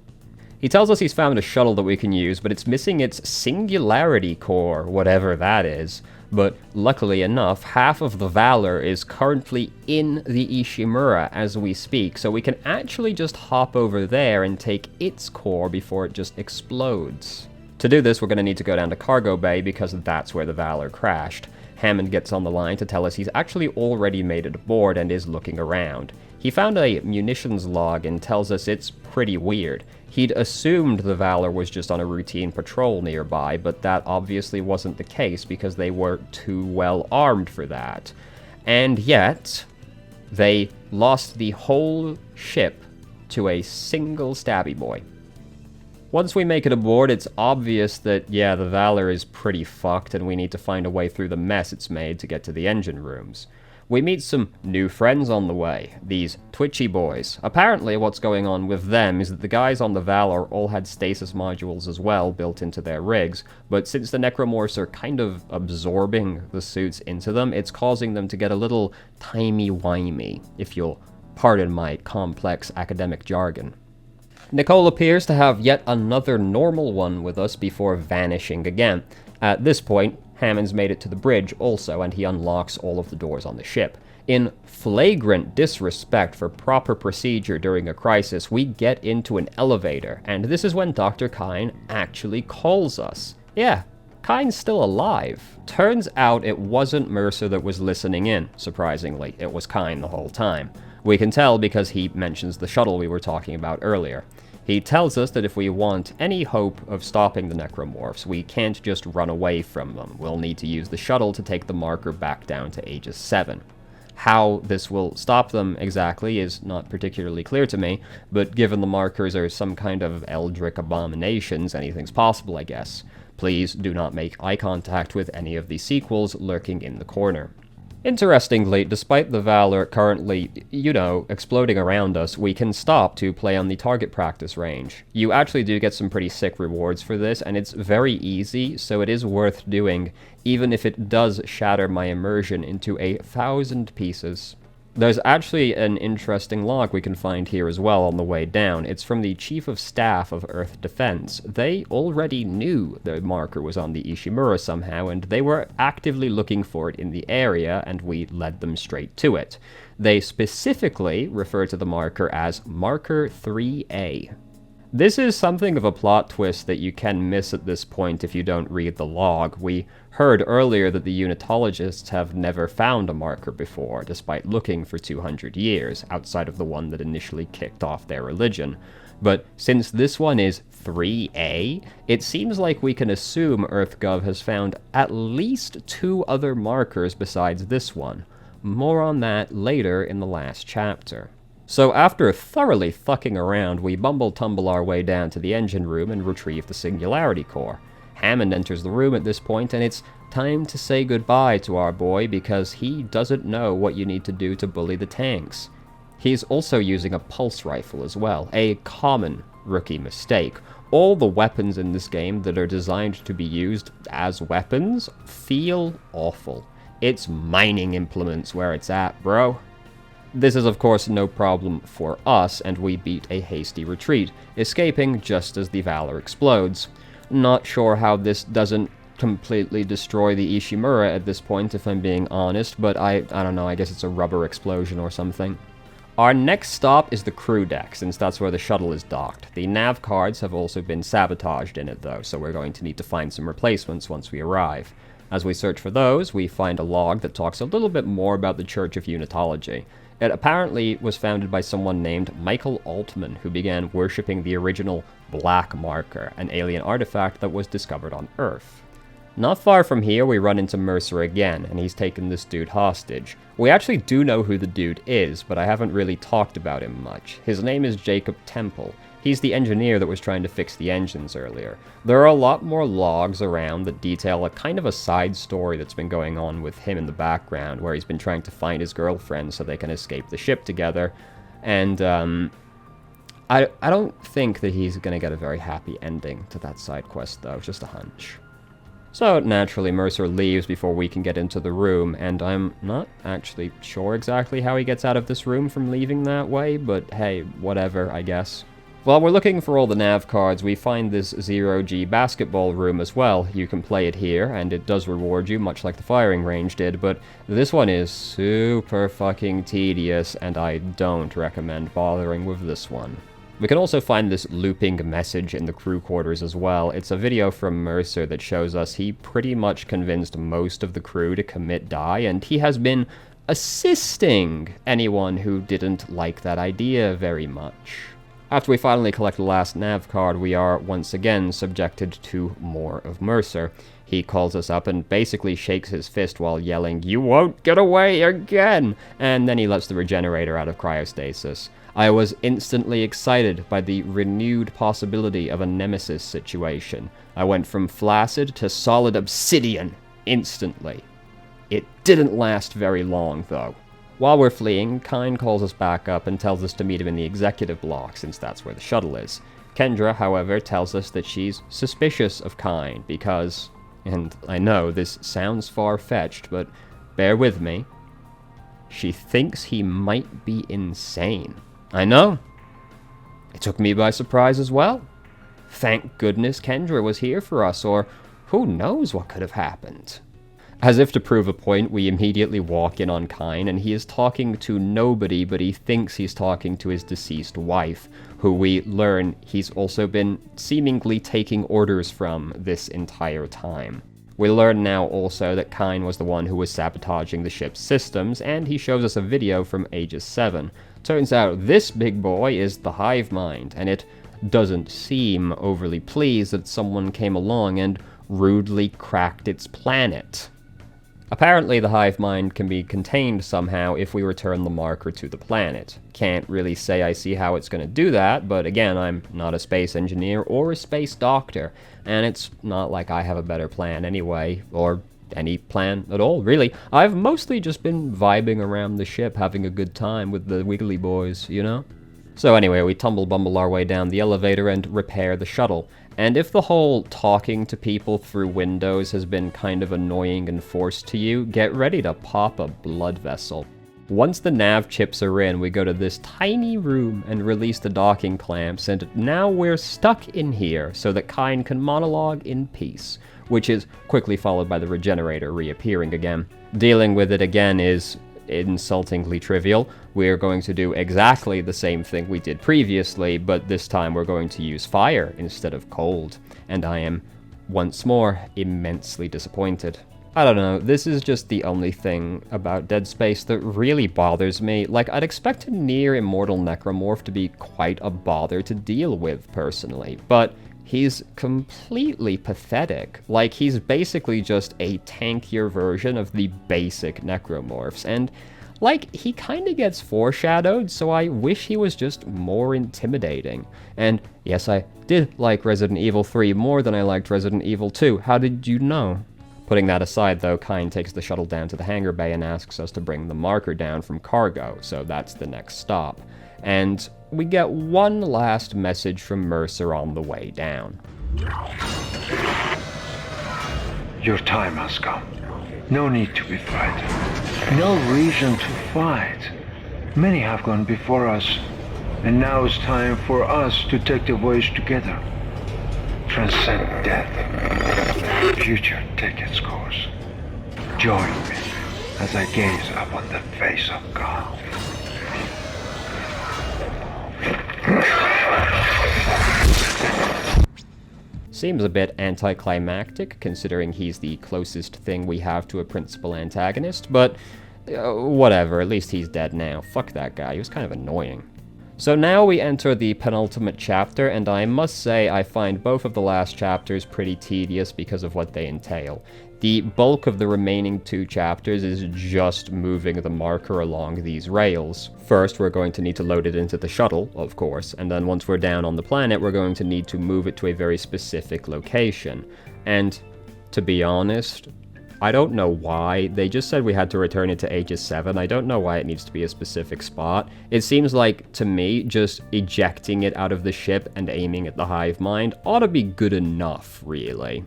A: He tells us he's found a shuttle that we can use, but it's missing its singularity core, whatever that is. But luckily enough, half of the Valor is currently in the Ishimura as we speak, so we can actually just hop over there and take its core before it just explodes. To do this, we're going to need to go down to Cargo Bay because that's where the Valor crashed. Hammond gets on the line to tell us he's actually already made it aboard and is looking around. He found a munitions log and tells us it's pretty weird. He'd assumed the Valor was just on a routine patrol nearby, but that obviously wasn't the case because they were too well armed for that. And yet, they lost the whole ship to a single stabby boy. Once we make it aboard, it's obvious that, yeah, the Valor is pretty fucked and we need to find a way through the mess it's made to get to the engine rooms. We meet some new friends on the way, these Twitchy boys. Apparently what's going on with them is that the guys on the Valor all had stasis modules as well built into their rigs, but since the necromorphs are kind of absorbing the suits into them, it's causing them to get a little timey-wimey, if you'll pardon my complex academic jargon. Nicole appears to have yet another normal one with us before vanishing again. At this point, Hammond's made it to the bridge also, and he unlocks all of the doors on the ship. In flagrant disrespect for proper procedure during a crisis, we get into an elevator, and this is when Dr. Kyne actually calls us. Yeah, Kyne's still alive. Turns out it wasn't Mercer that was listening in, surprisingly. It was Kyne the whole time. We can tell because he mentions the shuttle we were talking about earlier. He tells us that if we want any hope of stopping the necromorphs, we can't just run away from them. We'll need to use the shuttle to take the marker back down to Aegis 7. How this will stop them exactly is not particularly clear to me, but given the markers are some kind of eldritch abominations, anything's possible, I guess. Please do not make eye contact with any of the sequels lurking in the corner. Interestingly, despite the Valor currently, exploding around us, we can stop to play on the target practice range. You actually do get some pretty sick rewards for this, and it's very easy, so it is worth doing, even if it does shatter my immersion into 1,000 pieces. There's actually an interesting log we can find here as well on the way down. It's from the Chief of Staff of Earth Defense. They already knew the marker was on the Ishimura somehow, and they were actively looking for it in the area, and we led them straight to it. They specifically refer to the marker as Marker 3A. This is something of a plot twist that you can miss at this point if you don't read the log. We heard earlier that the Unitologists have never found a marker before, despite looking for 200 years, outside of the one that initially kicked off their religion. But since this one is 3A, it seems like we can assume EarthGov has found at least 2 other markers besides this one. More on that later in the last chapter. So after thoroughly fucking around, we bumble-tumble our way down to the engine room and retrieve the Singularity Core. Hammond enters the room at this point, and it's time to say goodbye to our boy because he doesn't know what you need to do to bully the tanks. He's also using a pulse rifle as well, a common rookie mistake. All the weapons in this game that are designed to be used as weapons feel awful. It's mining implements where it's at, bro. This is of course no problem for us, and we beat a hasty retreat, escaping just as the Valor explodes. Not sure how this doesn't completely destroy the Ishimura at this point, if I'm being honest, but I don't know, I guess it's a rubber explosion or something. Our next stop is the crew deck, since that's where the shuttle is docked. The nav cards have also been sabotaged in it though, so we're going to need to find some replacements once we arrive. As we search for those, we find a log that talks a little bit more about the Church of Unitology. It apparently was founded by someone named Michael Altman, who began worshipping the original Black Marker, an alien artifact that was discovered on Earth. Not far from here, we run into Mercer again, and he's taken this dude hostage. We actually do know who the dude is, but I haven't really talked about him much. His name is Jacob Temple. He's the engineer that was trying to fix the engines earlier. There are a lot more logs around that detail a kind of a side story that's been going on with him in the background, where he's been trying to find his girlfriend so they can escape the ship together. And, I don't think that he's gonna get a very happy ending to that side quest, though. Just a hunch. So, naturally, Mercer leaves before we can get into the room, and I'm not actually sure exactly how he gets out of this room from leaving that way, but hey, whatever, I guess. While we're looking for all the nav cards, we find this Zero-G basketball room as well. You can play it here, and it does reward you, much like the firing range did, but this one is super fucking tedious, and I don't recommend bothering with this one. We can also find this looping message in the crew quarters as well. It's a video from Mercer that shows us he pretty much convinced most of the crew to commit die, and he has been assisting anyone who didn't like that idea very much. After we finally collect the last nav card, we are once again subjected to more of Mercer. He calls us up and basically shakes his fist while yelling, "You won't get away again!" And then he lets the regenerator out of cryostasis. I was instantly excited by the renewed possibility of a Nemesis situation. I went from flaccid to solid obsidian instantly. It didn't last very long, though. While we're fleeing, Kyne calls us back up and tells us to meet him in the executive block, since that's where the shuttle is. Kendra, however, tells us that she's suspicious of Kyne because, and I know this sounds far-fetched, but bear with me, she thinks he might be insane. I know. It took me by surprise as well. Thank goodness Kendra was here for us, or who knows what could have happened. As if to prove a point, we immediately walk in on Kyne, and he is talking to nobody, but he thinks he's talking to his deceased wife, who we learn he's also been seemingly taking orders from this entire time. We learn now also that Kyne was the one who was sabotaging the ship's systems, and he shows us a video from Aegis 7. Turns out this big boy is the Hive Mind, and it doesn't seem overly pleased that someone came along and rudely cracked its planet. Apparently the Hive Mind can be contained somehow if we return the marker to the planet. Can't really say I see how it's going to do that, but again, I'm not a space engineer or a space doctor, and it's not like I have a better plan anyway, or any plan at all, really. I've mostly just been vibing around the ship, having a good time with the Wiggly boys, you know? So anyway, we tumble-bumble our way down the elevator and repair the shuttle. And if the whole talking to people through windows has been kind of annoying and forced to you, get ready to pop a blood vessel. Once the nav chips are in, we go to this tiny room and release the docking clamps, and now we're stuck in here so that Kyne can monologue in peace, which is quickly followed by the regenerator reappearing again. Dealing with it again is insultingly trivial. We're going to do exactly the same thing we did previously, but this time we're going to use fire instead of cold, and I am, once more, immensely disappointed. I don't know, this is just the only thing about Dead Space that really bothers me. Like, I'd expect a near immortal necromorph to be quite a bother to deal with, personally, but he's completely pathetic. Like, he's basically just a tankier version of the basic necromorphs, and, like, he kinda gets foreshadowed, so I wish he was just more intimidating. And, yes, I did like Resident Evil 3 more than I liked Resident Evil 2. How did you know? Putting that aside, though, Kyne takes the shuttle down to the hangar bay and asks us to bring the marker down from cargo, so that's the next stop. And we get one last message from Mercer on the way down.
D: Your time has come. No need to be frightened. No reason to fight. Many have gone before us, and now it's time for us to take the voyage together. Transcend death. Future take its course. Join me as I gaze upon the face of God.
A: Seems a bit anticlimactic, considering he's the closest thing we have to a principal antagonist, but whatever, at least he's dead now. Fuck that guy, he was kind of annoying. So now we enter the penultimate chapter, and I must say I find both of the last chapters pretty tedious because of what they entail. The bulk of the remaining 2 chapters is just moving the marker along these rails. First, we're going to need to load it into the shuttle, of course, and then once we're down on the planet, we're going to need to move it to a very specific location. And, to be honest, I don't know why. They just said we had to return it to Aegis 7. I don't know why it needs to be a specific spot. It seems like, to me, just ejecting it out of the ship and aiming at the hive mind ought to be good enough, really.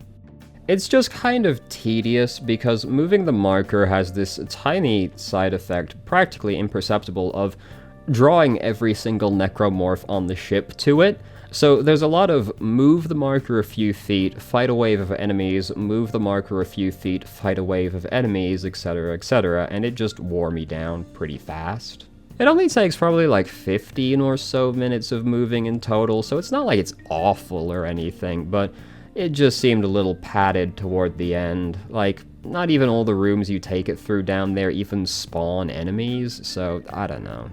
A: It's just kind of tedious because moving the marker has this tiny side effect, practically imperceptible, of drawing every single necromorph on the ship to it. So there's a lot of move the marker a few feet, fight a wave of enemies, move the marker a few feet, fight a wave of enemies, etc., and it just wore me down pretty fast. It only takes probably like 15 or so minutes of moving in total, so it's not like it's awful or anything, but it just seemed a little padded toward the end. Like, not even all the rooms you take it through down there even spawn enemies, so I don't know.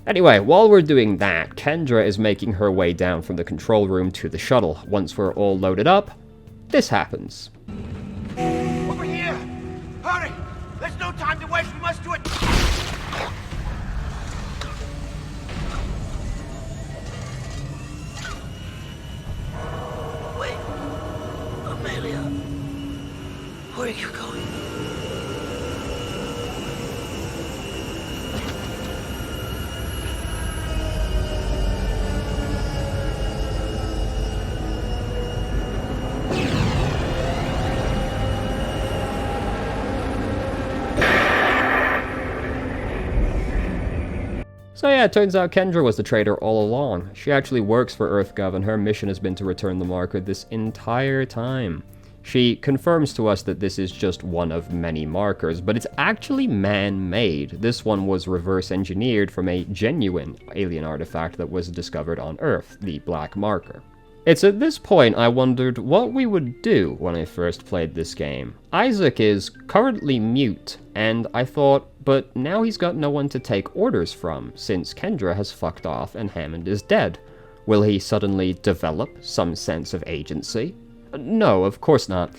A: Anyway, while we're doing that, Kendra is making her way down from the control room to the shuttle. Once we're all loaded up, this happens.
F: Over here! Hurry! There's no time to waste, we must do it! Wait, Amelia, where are you going?
A: So yeah, it turns out Kendra was the traitor all along. She actually works for EarthGov, and her mission has been to return the marker this entire time. She confirms to us that this is just one of many markers, but it's actually man-made. This one was reverse engineered from a genuine alien artifact that was discovered on Earth, the Black Marker. It's at this point I wondered what we would do when I first played this game. Isaac is currently mute, and I thought, but now he's got no one to take orders from, since Kendra has fucked off and Hammond is dead. Will he suddenly develop some sense of agency? No, of course not.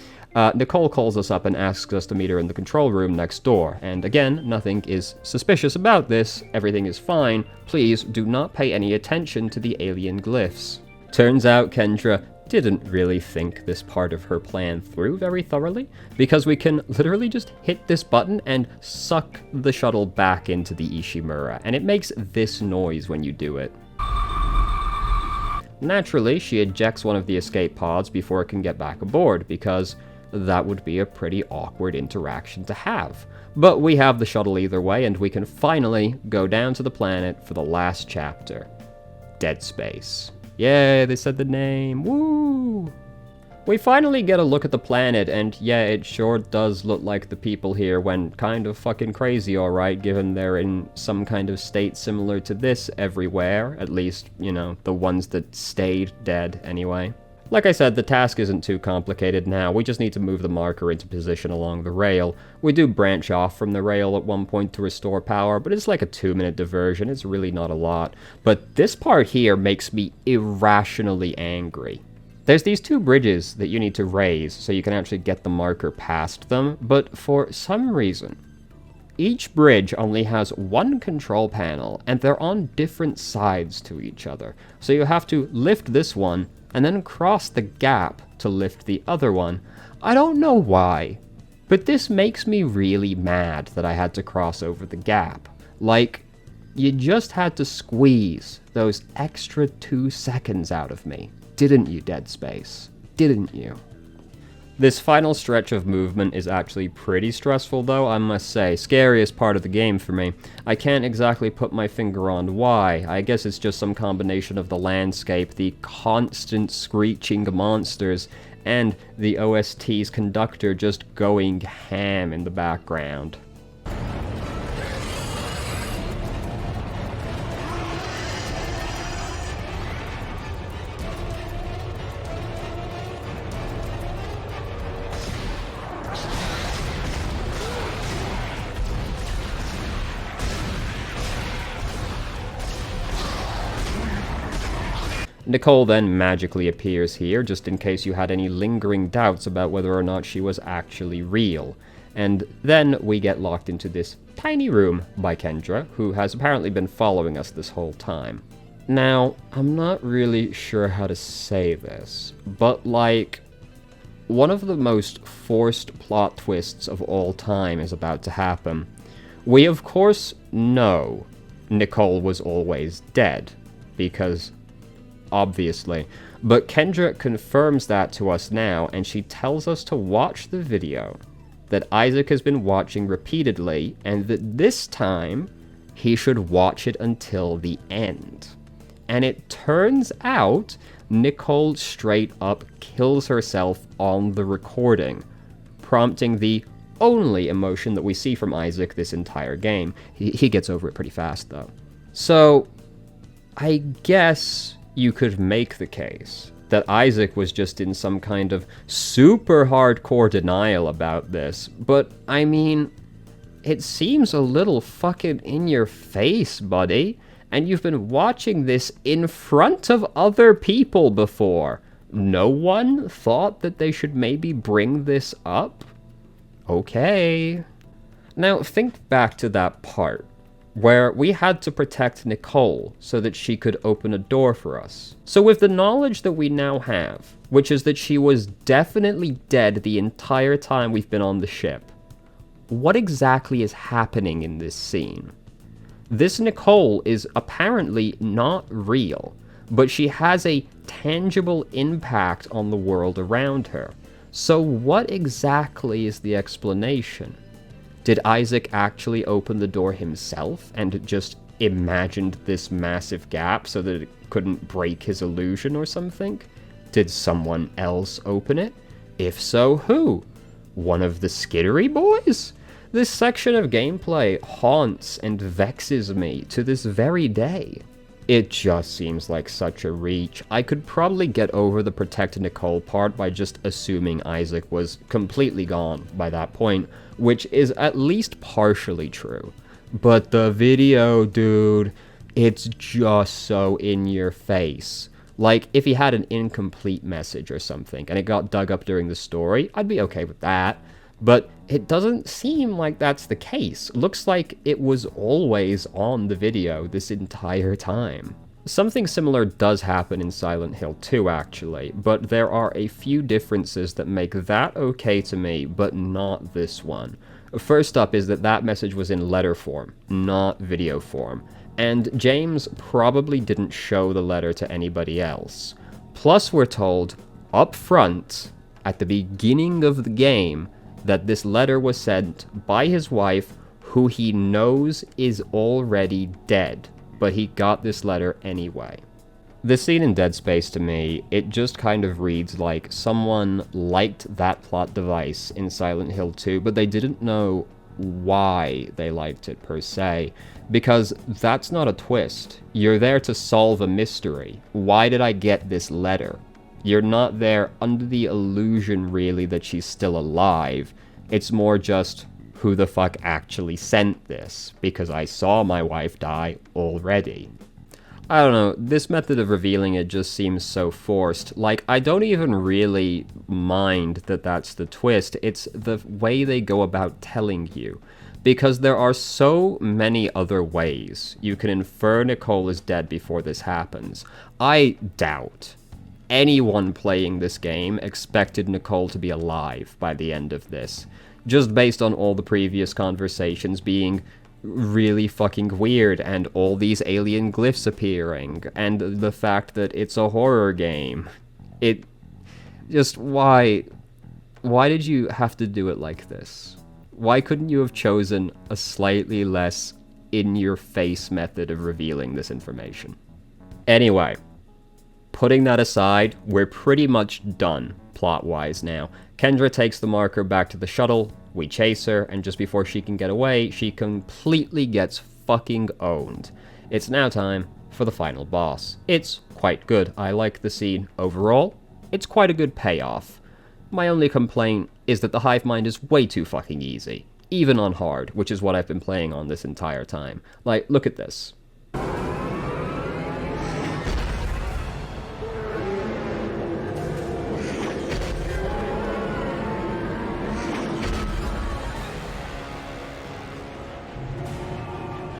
A: Nicole calls us up and asks us to meet her in the control room next door, and again, nothing is suspicious about this, everything is fine, please do not pay any attention to the alien glyphs. Turns out Kendra didn't really think this part of her plan through very thoroughly, because we can literally just hit this button and suck the shuttle back into the Ishimura, and it makes this noise when you do it. Naturally, she ejects one of the escape pods before it can get back aboard, because that would be a pretty awkward interaction to have. But we have the shuttle either way, and we can finally go down to the planet for the last chapter. Dead Space. Yay, they said the name. Woo! We finally get a look at the planet, and yeah, it sure does look like the people here went kind of fucking crazy, alright, given they're in some kind of state similar to this everywhere. At least, you know, the ones that stayed dead anyway. Like I said, the task isn't too complicated now. We just need to move the marker into position along the rail. We do branch off from the rail at one point to restore power, but it's like a 2-minute diversion. It's really not a lot. But this part here makes me irrationally angry. There's these 2 bridges that you need to raise so you can actually get the marker past them, but for some reason, each bridge only has 1 control panel, and they're on different sides to each other. So you have to lift this one, and then cross the gap to lift the other one. I don't know why, but this makes me really mad that I had to cross over the gap. Like, you just had to squeeze those extra 2 seconds out of me. Didn't you, Dead Space? Didn't you? This final stretch of movement is actually pretty stressful though, I must say. Scariest part of the game for me. I can't exactly put my finger on why. I guess it's just some combination of the landscape, the constant screeching monsters, and the OST's conductor just going ham in the background. Nicole then magically appears here, just in case you had any lingering doubts about whether or not she was actually real. And then we get locked into this tiny room by Kendra, who has apparently been following us this whole time. Now, I'm not really sure how to say this, but like, one of the most forced plot twists of all time is about to happen. We of course know Nicole was always dead, because obviously, but Kendra confirms that to us now, and she tells us to watch the video that Isaac has been watching repeatedly, and that this time he should watch it until the end. And it turns out Nicole straight up kills herself on the recording, prompting the only emotion that we see from Isaac this entire game. He gets over it pretty fast though. So I guess you could make the case that Isaac was just in some kind of super hardcore denial about this, but I mean, it seems a little fucking in your face, buddy, and you've been watching this in front of other people before. No one thought that they should maybe bring this up? Okay. Now, think back to that part where we had to protect Nicole so that she could open a door for us. So with the knowledge that we now have, which is that she was definitely dead the entire time we've been on the ship, what exactly is happening in this scene? This Nicole is apparently not real, but she has a tangible impact on the world around her. So what exactly is the explanation? Did Isaac actually open the door himself and just imagined this massive gap so that it couldn't break his illusion or something? Did someone else open it? If so, who? One of the Skittery boys? This section of gameplay haunts and vexes me to this very day. It just seems like such a reach. I could probably get over the protect Nicole part by just assuming Isaac was completely gone by that point, which is at least partially true. But the video, dude, it's just so in your face. Like, if he had an incomplete message or something, and it got dug up during the story, I'd be okay with that. But it doesn't seem like that's the case. Looks like it was always on the video this entire time. Something similar does happen in Silent Hill 2 actually, but there are a few differences that make that okay to me, but not this one. First up is that that message was in letter form, not video form, and James probably didn't show the letter to anybody else. Plus we're told, up front, at the beginning of the game, that this letter was sent by his wife, who he knows is already dead, but he got this letter anyway. This scene in Dead Space, to me, it just kind of reads like someone liked that plot device in Silent Hill 2, but they didn't know why they liked it per se, because that's not a twist. You're there to solve a mystery. Why did I get this letter? You're not there under the illusion, really, that she's still alive. It's more just, who the fuck actually sent this? Because I saw my wife die already. I don't know, this method of revealing it just seems so forced. Like, I don't even really mind that that's the twist, it's the way they go about telling you. Because there are so many other ways you can infer Nicole is dead before this happens. I doubt anyone playing this game expected Nicole to be alive by the end of this, just based on all the previous conversations being really fucking weird, and all these alien glyphs appearing, and the fact that it's a horror game. It just, why did you have to do it like this? Why couldn't you have chosen a slightly less in-your-face method of revealing this information? Anyway, putting that aside, we're pretty much done plot-wise now. Kendra takes the marker back to the shuttle, we chase her, and just before she can get away, she completely gets fucking owned. It's now time for the final boss. It's quite good. I like the scene overall. It's quite a good payoff. My only complaint is that the hive mind is way too fucking easy. Even on hard, which is what I've been playing on this entire time. Like, look at this.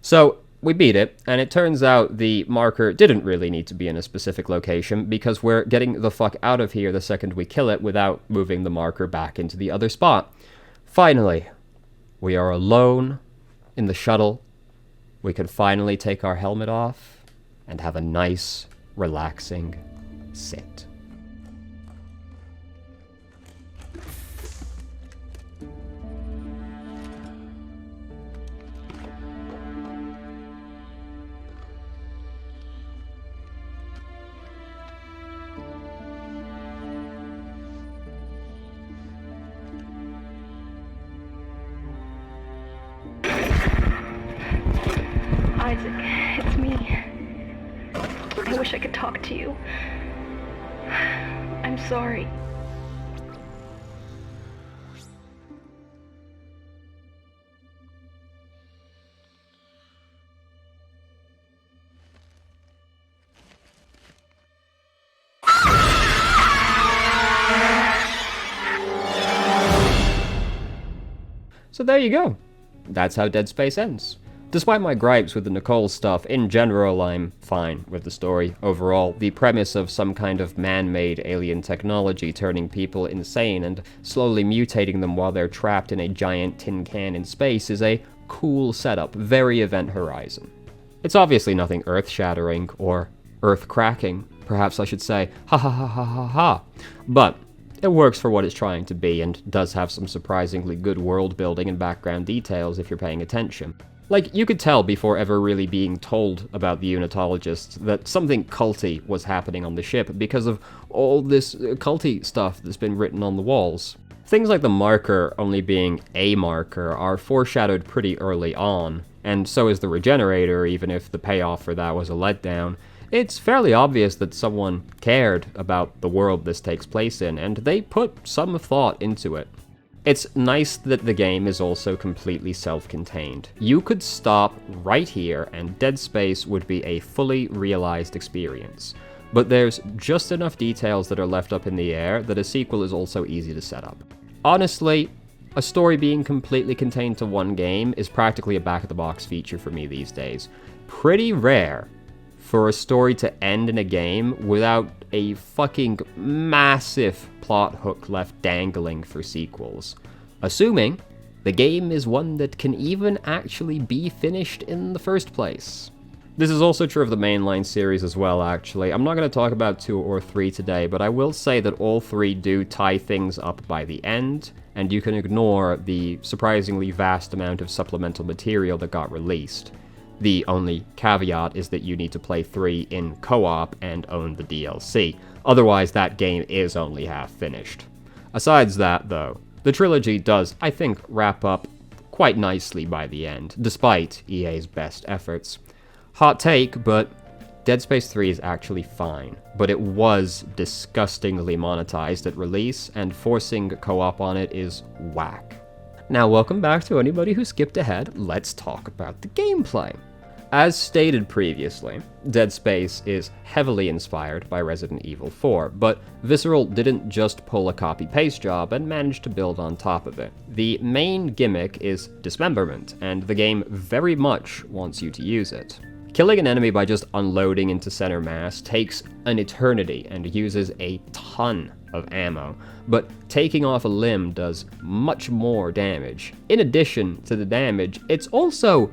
A: So, we beat it, and it turns out the marker didn't really need to be in a specific location, because we're getting the fuck out of here the second we kill it without moving the marker back into the other spot. Finally, we are alone in the shuttle. We can finally take our helmet off and have a nice, relaxing sit.
B: Isaac, it's me. I wish I could talk to you. I'm sorry.
A: So there you go. That's how Dead Space ends. Despite my gripes with the Nicole stuff, in general I'm fine with the story. Overall, the premise of some kind of man-made alien technology turning people insane and slowly mutating them while they're trapped in a giant tin can in space is a cool setup, very Event Horizon. It's obviously nothing earth-shattering, or earth-cracking, perhaps I should say, ha ha ha ha ha ha, but it works for what it's trying to be and does have some surprisingly good world building and background details if you're paying attention. Like, you could tell before ever really being told about the Unitologists that something culty was happening on the ship because of all this culty stuff that's been written on the walls. Things like the marker only being a marker are foreshadowed pretty early on, and so is the regenerator, even if the payoff for that was a letdown. It's fairly obvious that someone cared about the world this takes place in, and they put some thought into it. It's nice that the game is also completely self-contained. You could stop right here and Dead Space would be a fully realized experience. But there's just enough details that are left up in the air that a sequel is also easy to set up. Honestly, a story being completely contained to one game is practically a back-of-the-box feature for me these days. Pretty rare for a story to end in a game without a fucking massive plot hook left dangling for sequels. Assuming the game is one that can even actually be finished in the first place. This is also true of the mainline series as well, actually. I'm not going to talk about 2 or 3 today, but I will say that all 3 do tie things up by the end, and you can ignore the surprisingly vast amount of supplemental material that got released. The only caveat is that you need to play 3 in co-op and own the DLC. Otherwise, that game is only half finished. Asides that, though, the trilogy does, I think, wrap up quite nicely by the end, despite EA's best efforts. Hot take, but Dead Space 3 is actually fine, but it was disgustingly monetized at release, and forcing co-op on it is whack. Now, welcome back to anybody who skipped ahead. Let's talk about the gameplay. As stated previously, Dead Space is heavily inspired by Resident Evil 4, but Visceral didn't just pull a copy-paste job and manage to build on top of it. The main gimmick is dismemberment, and the game very much wants you to use it. Killing an enemy by just unloading into center mass takes an eternity and uses a ton of ammo, but taking off a limb does much more damage. In addition to the damage, it's also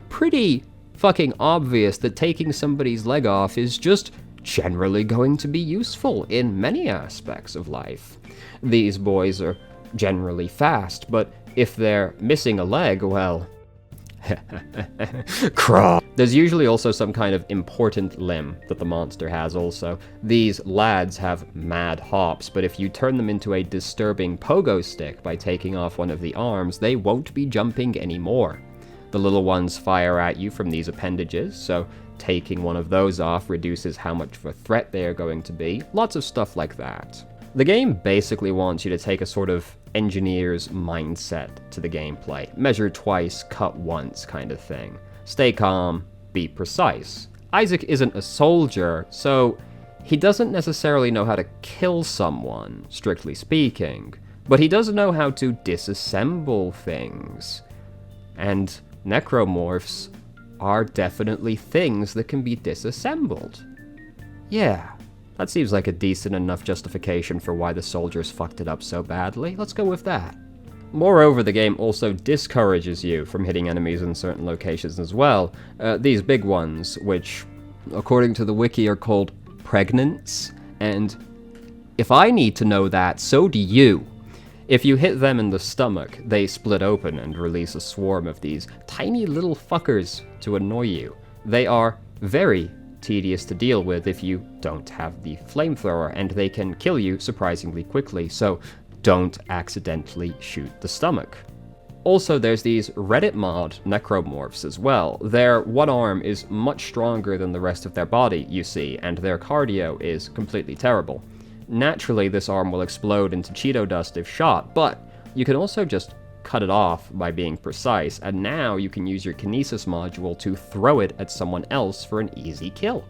A: pretty fucking obvious that taking somebody's leg off is just generally going to be useful in many aspects of life. These boys are generally fast, but if they're missing a leg, well, crawl. There's usually also some kind of important limb that the monster has also. These lads have mad hops, but if you turn them into a disturbing pogo stick by taking off one of the arms, they won't be jumping anymore. The little ones fire at you from these appendages, so taking one of those off reduces how much of a threat they are going to be. Lots of stuff like that. The game basically wants you to take a sort of engineer's mindset to the gameplay. Measure twice, cut once kind of thing. Stay calm, be precise. Isaac isn't a soldier, so he doesn't necessarily know how to kill someone, strictly speaking, but he does know how to disassemble things. And necromorphs are definitely things that can be disassembled. Yeah. That seems like a decent enough justification for why the soldiers fucked it up so badly. Let's go with that. Moreover, the game also discourages you from hitting enemies in certain locations as well. These big ones, which, according to the wiki, are called pregnants. And if I need to know that, so do you. If you hit them in the stomach, they split open and release a swarm of these tiny little fuckers to annoy you. They are very tedious to deal with if you don't have the flamethrower, and they can kill you surprisingly quickly, so don't accidentally shoot the stomach. Also, there's these Reddit mod necromorphs as well. Their one arm is much stronger than the rest of their body, you see, and their cardio is completely terrible. Naturally, this arm will explode into Cheeto dust if shot, but you can also just cut it off by being precise, and now you can use your kinesis module to throw it at someone else for an easy kill.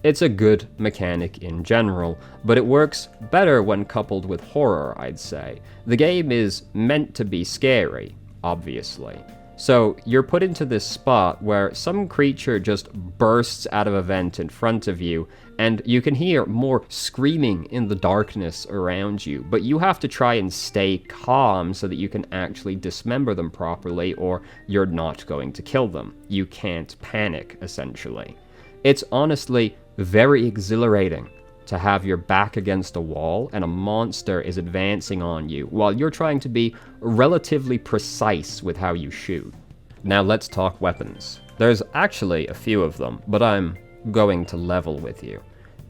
A: It's a good mechanic in general, but it works better when coupled with horror, I'd say. The game is meant to be scary, obviously. So you're put into this spot where some creature just bursts out of a vent in front of you, and you can hear more screaming in the darkness around you, but you have to try and stay calm so that you can actually dismember them properly, or you're not going to kill them. You can't panic, essentially. It's honestly very exhilarating to have your back against a wall and a monster is advancing on you while you're trying to be relatively precise with how you shoot. Now let's talk weapons. There's actually a few of them, but I'm going to level with you.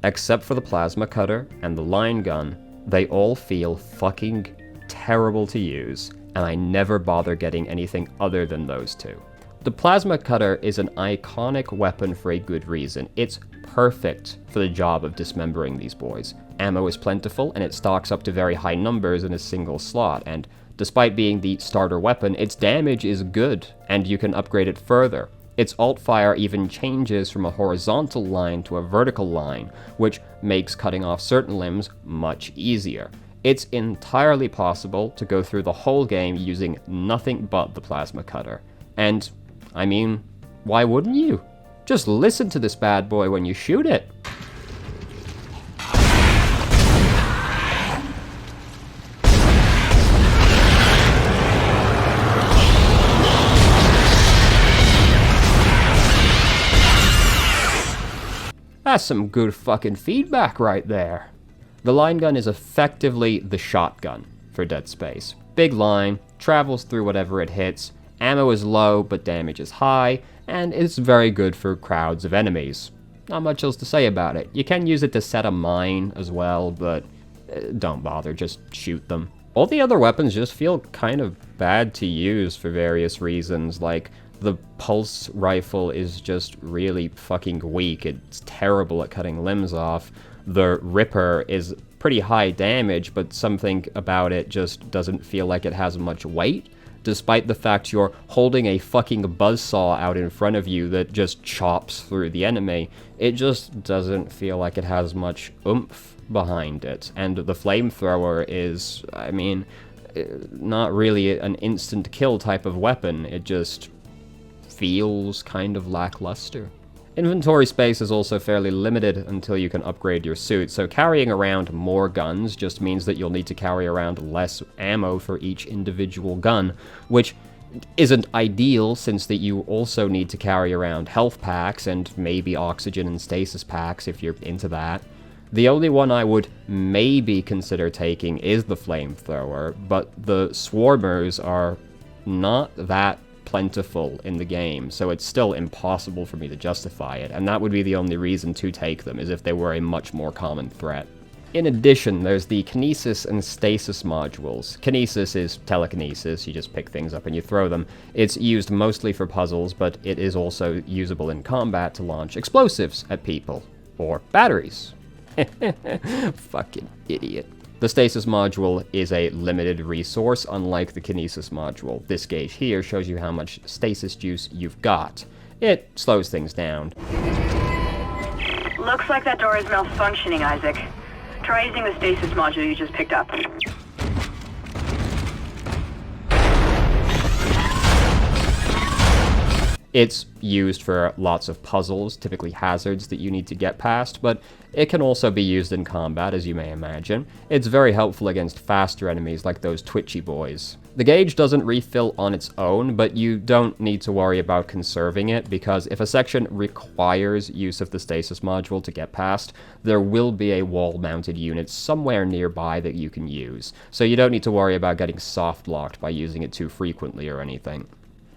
A: Except for the plasma cutter and the line gun, they all feel fucking terrible to use, and I never bother getting anything other than those two. The plasma cutter is an iconic weapon for a good reason. It's perfect for the job of dismembering these boys. Ammo is plentiful, and it stocks up to very high numbers in a single slot, and despite being the starter weapon, its damage is good, and you can upgrade it further. Its alt-fire even changes from a horizontal line to a vertical line, which makes cutting off certain limbs much easier. It's entirely possible to go through the whole game using nothing but the plasma cutter. And, I mean, why wouldn't you? Just listen to this bad boy when you shoot it. That's some good fucking feedback right there. The line gun is effectively the shotgun for Dead Space. Big line, travels through whatever it hits, ammo is low but damage is high, and it's very good for crowds of enemies. Not much else to say about it. You can use it to set a mine as well, but don't bother, just shoot them. All the other weapons just feel kind of bad to use for various reasons, like the pulse rifle is just really fucking weak. It's terrible at cutting limbs off. The Ripper is pretty high damage, but something about it just doesn't feel like it has much weight, despite the fact you're holding a fucking buzzsaw out in front of you that just chops through the enemy. It just doesn't feel like it has much oomph behind it. And the flamethrower is, I mean, not really an instant kill type of weapon. It just feels kind of lackluster. Inventory space is also fairly limited until you can upgrade your suit, so carrying around more guns just means that you'll need to carry around less ammo for each individual gun, which isn't ideal since that you also need to carry around health packs and maybe oxygen and stasis packs if you're into that. The only one I would maybe consider taking is the flamethrower, but the swarmers are not that plentiful in the game, so it's still impossible for me to justify it, and that would be the only reason to take them, is if they were a much more common threat. In addition, there's the Kinesis and Stasis modules. Kinesis is telekinesis, you just pick things up and you throw them. It's used mostly for puzzles, but it is also usable in combat to launch explosives at people. Or batteries. Fucking idiot. The Stasis module is a limited resource, unlike the Kinesis module. This gauge here shows you how much stasis juice you've got. It slows things down.
C: Looks like that door is malfunctioning, Isaac. Try using the stasis module you just picked up.
A: It's used for lots of puzzles, typically hazards that you need to get past, but it can also be used in combat, as you may imagine. It's very helpful against faster enemies like those twitchy boys. The gauge doesn't refill on its own, but you don't need to worry about conserving it, because if a section requires use of the stasis module to get past, there will be a wall-mounted unit somewhere nearby that you can use, so you don't need to worry about getting soft-locked by using it too frequently or anything.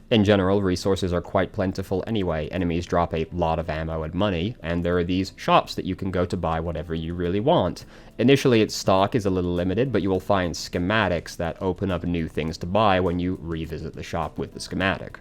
A: In general, resources are quite plentiful anyway. Enemies drop a lot of ammo and money, and there are these shops that you can go to buy whatever you really want. Initially, its stock is a little limited, but you will find schematics that open up new things to buy when you revisit the shop with the schematic.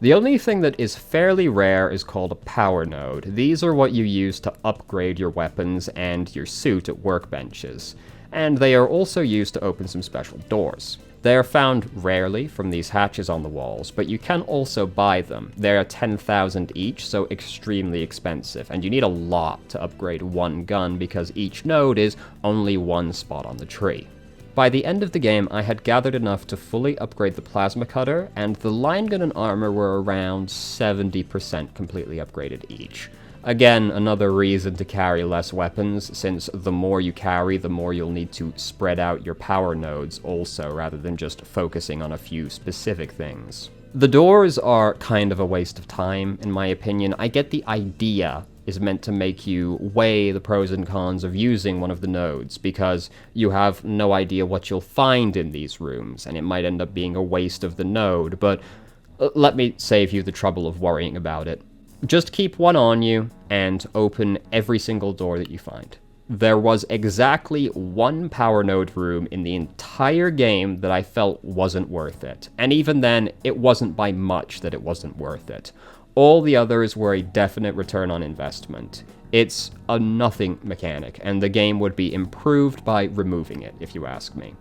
A: The only thing that is fairly rare is called a power node. These are what you use to upgrade your weapons and your suit at workbenches, and they are also used to open some special doors. They are found rarely from these hatches on the walls, but you can also buy them. They are 10,000 each, so extremely expensive, and you need a lot to upgrade one gun because each node is only one spot on the tree. By the end of the game, I had gathered enough to fully upgrade the plasma cutter, and the line gun and armor were around 70% completely upgraded each. Again, another reason to carry less weapons, since the more you carry, the more you'll need to spread out your power nodes also, rather than just focusing on a few specific things. The doors are kind of a waste of time, in my opinion. I get the idea is meant to make you weigh the pros and cons of using one of the nodes, because you have no idea what you'll find in these rooms, and it might end up being a waste of the node, but let me save you the trouble of worrying about it. Just keep one on you, and open every single door that you find. There was exactly one power node room in the entire game that I felt wasn't worth it. And even then, it wasn't by much that it wasn't worth it. All the others were a definite return on investment. It's a nothing mechanic, and the game would be improved by removing it, if you ask me.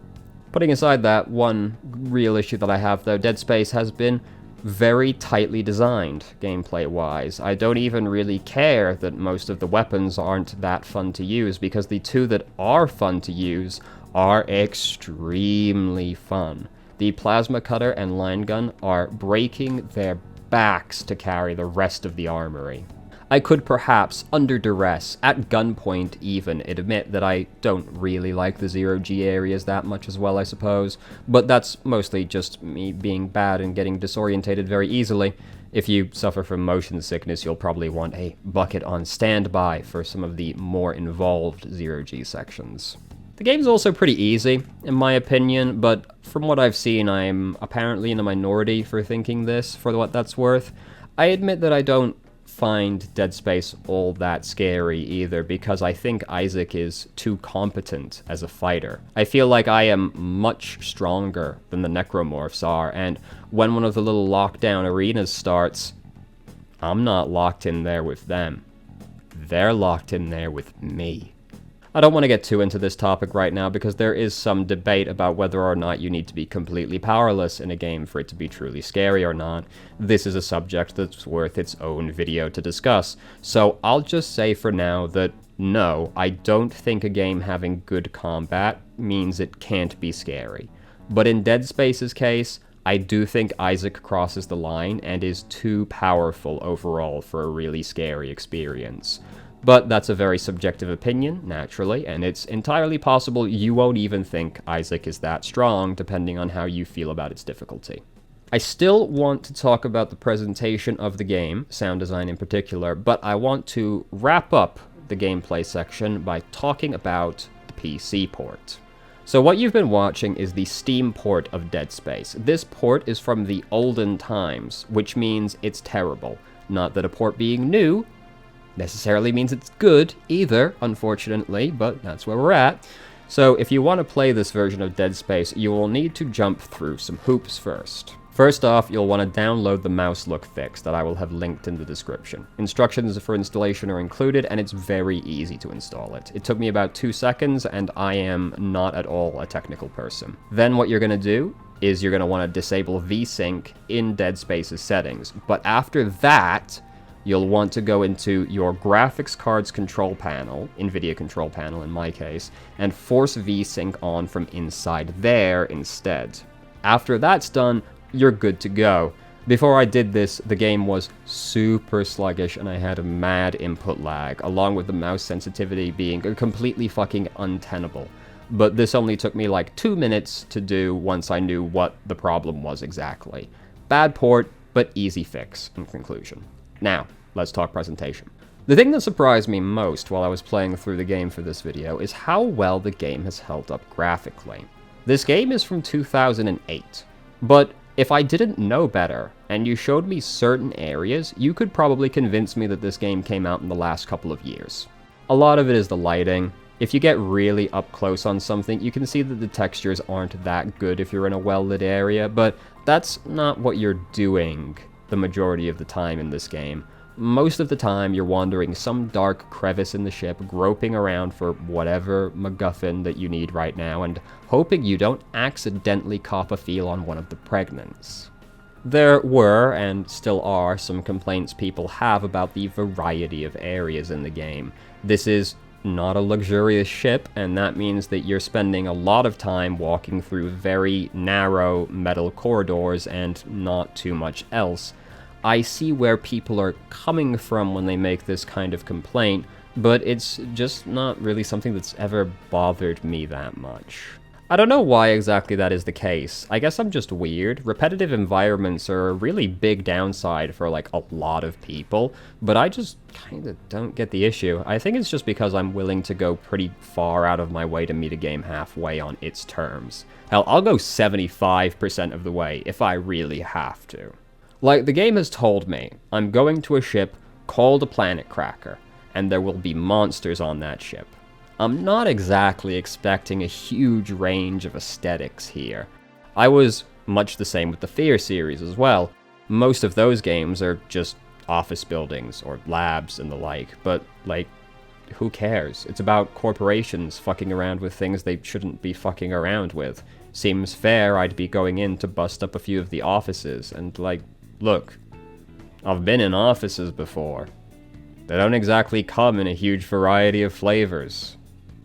A: Putting aside that, one real issue that I have, though, Dead Space has been very tightly designed, gameplay-wise. I don't even really care that most of the weapons aren't that fun to use, because the two that are fun to use are extremely fun. The plasma cutter and line gun are breaking their backs to carry the rest of the armory. I could perhaps, under duress, at gunpoint even, admit that I don't really like the zero-G areas that much as well, I suppose, but that's mostly just me being bad and getting disorientated very easily. If you suffer from motion sickness, you'll probably want a bucket on standby for some of the more involved zero-G sections. The game's also pretty easy, in my opinion, but from what I've seen, I'm apparently in a minority for thinking this, for what that's worth. I admit that I don't find Dead Space all that scary either, because I think Isaac is too competent as a fighter. I feel like I am much stronger than the Necromorphs are, and when one of the little lockdown arenas starts, I'm not locked in there with them. They're locked in there with me. I don't want to get too into this topic right now because there is some debate about whether or not you need to be completely powerless in a game for it to be truly scary or not. This is a subject that's worth its own video to discuss, so I'll just say for now that no, I don't think a game having good combat means it can't be scary. But in Dead Space's case, I do think Isaac crosses the line and is too powerful overall for a really scary experience. But that's a very subjective opinion, naturally, and it's entirely possible you won't even think Isaac is that strong, depending on how you feel about its difficulty. I still want to talk about the presentation of the game, sound design in particular, but I want to wrap up the gameplay section by talking about the PC port. So what you've been watching is the Steam port of Dead Space. This port is from the olden times, which means it's terrible. Not that a port being new necessarily means it's good either, unfortunately, but that's where we're at. So if you want to play this version of Dead Space, you will need to jump through some hoops first. First off, you'll want to download the mouse look fix that I will have linked in the description. Instructions for installation are included, and it's very easy to install it. It took me about 2 seconds, and I am not at all a technical person. Then what you're going to do is you're going to want to disable VSync in Dead Space's settings. But after that, you'll want to go into your graphics card's control panel, NVIDIA control panel in my case, and force VSync on from inside there instead. After that's done, you're good to go. Before I did this, the game was super sluggish and I had a mad input lag, along with the mouse sensitivity being completely fucking untenable. But this only took me like 2 minutes to do once I knew what the problem was exactly. Bad port, but easy fix in conclusion. Now, let's talk presentation. The thing that surprised me most while I was playing through the game for this video is how well the game has held up graphically. This game is from 2008, but if I didn't know better, and you showed me certain areas, you could probably convince me that this game came out in the last couple of years. A lot of it is the lighting. If you get really up close on something, you can see that the textures aren't that good if you're in a well-lit area, but that's not what you're doing the majority of the time in this game. Most of the time, you're wandering some dark crevice in the ship, groping around for whatever MacGuffin that you need right now, and hoping you don't accidentally cop a feel on one of the pregnants. There were, and still are, some complaints people have about the variety of areas in the game. This is not a luxurious ship, and that means that you're spending a lot of time walking through very narrow metal corridors and not too much else. I see where people are coming from when they make this kind of complaint, but it's just not really something that's ever bothered me that much. I don't know why exactly that is the case. I guess I'm just weird. Repetitive environments are a really big downside for like a lot of people, but I just kinda don't get the issue. I think it's just because I'm willing to go pretty far out of my way to meet a game halfway on its terms. Hell, I'll go 75% of the way if I really have to. Like, the game has told me, I'm going to a ship called a Planet Cracker, and there will be monsters on that ship. I'm not exactly expecting a huge range of aesthetics here. I was much the same with the Fear series as well. Most of those games are just office buildings or labs and the like, but, like, who cares? It's about corporations fucking around with things they shouldn't be fucking around with. Seems fair I'd be going in to bust up a few of the offices, and, like, look, I've been in offices before. They don't exactly come in a huge variety of flavors.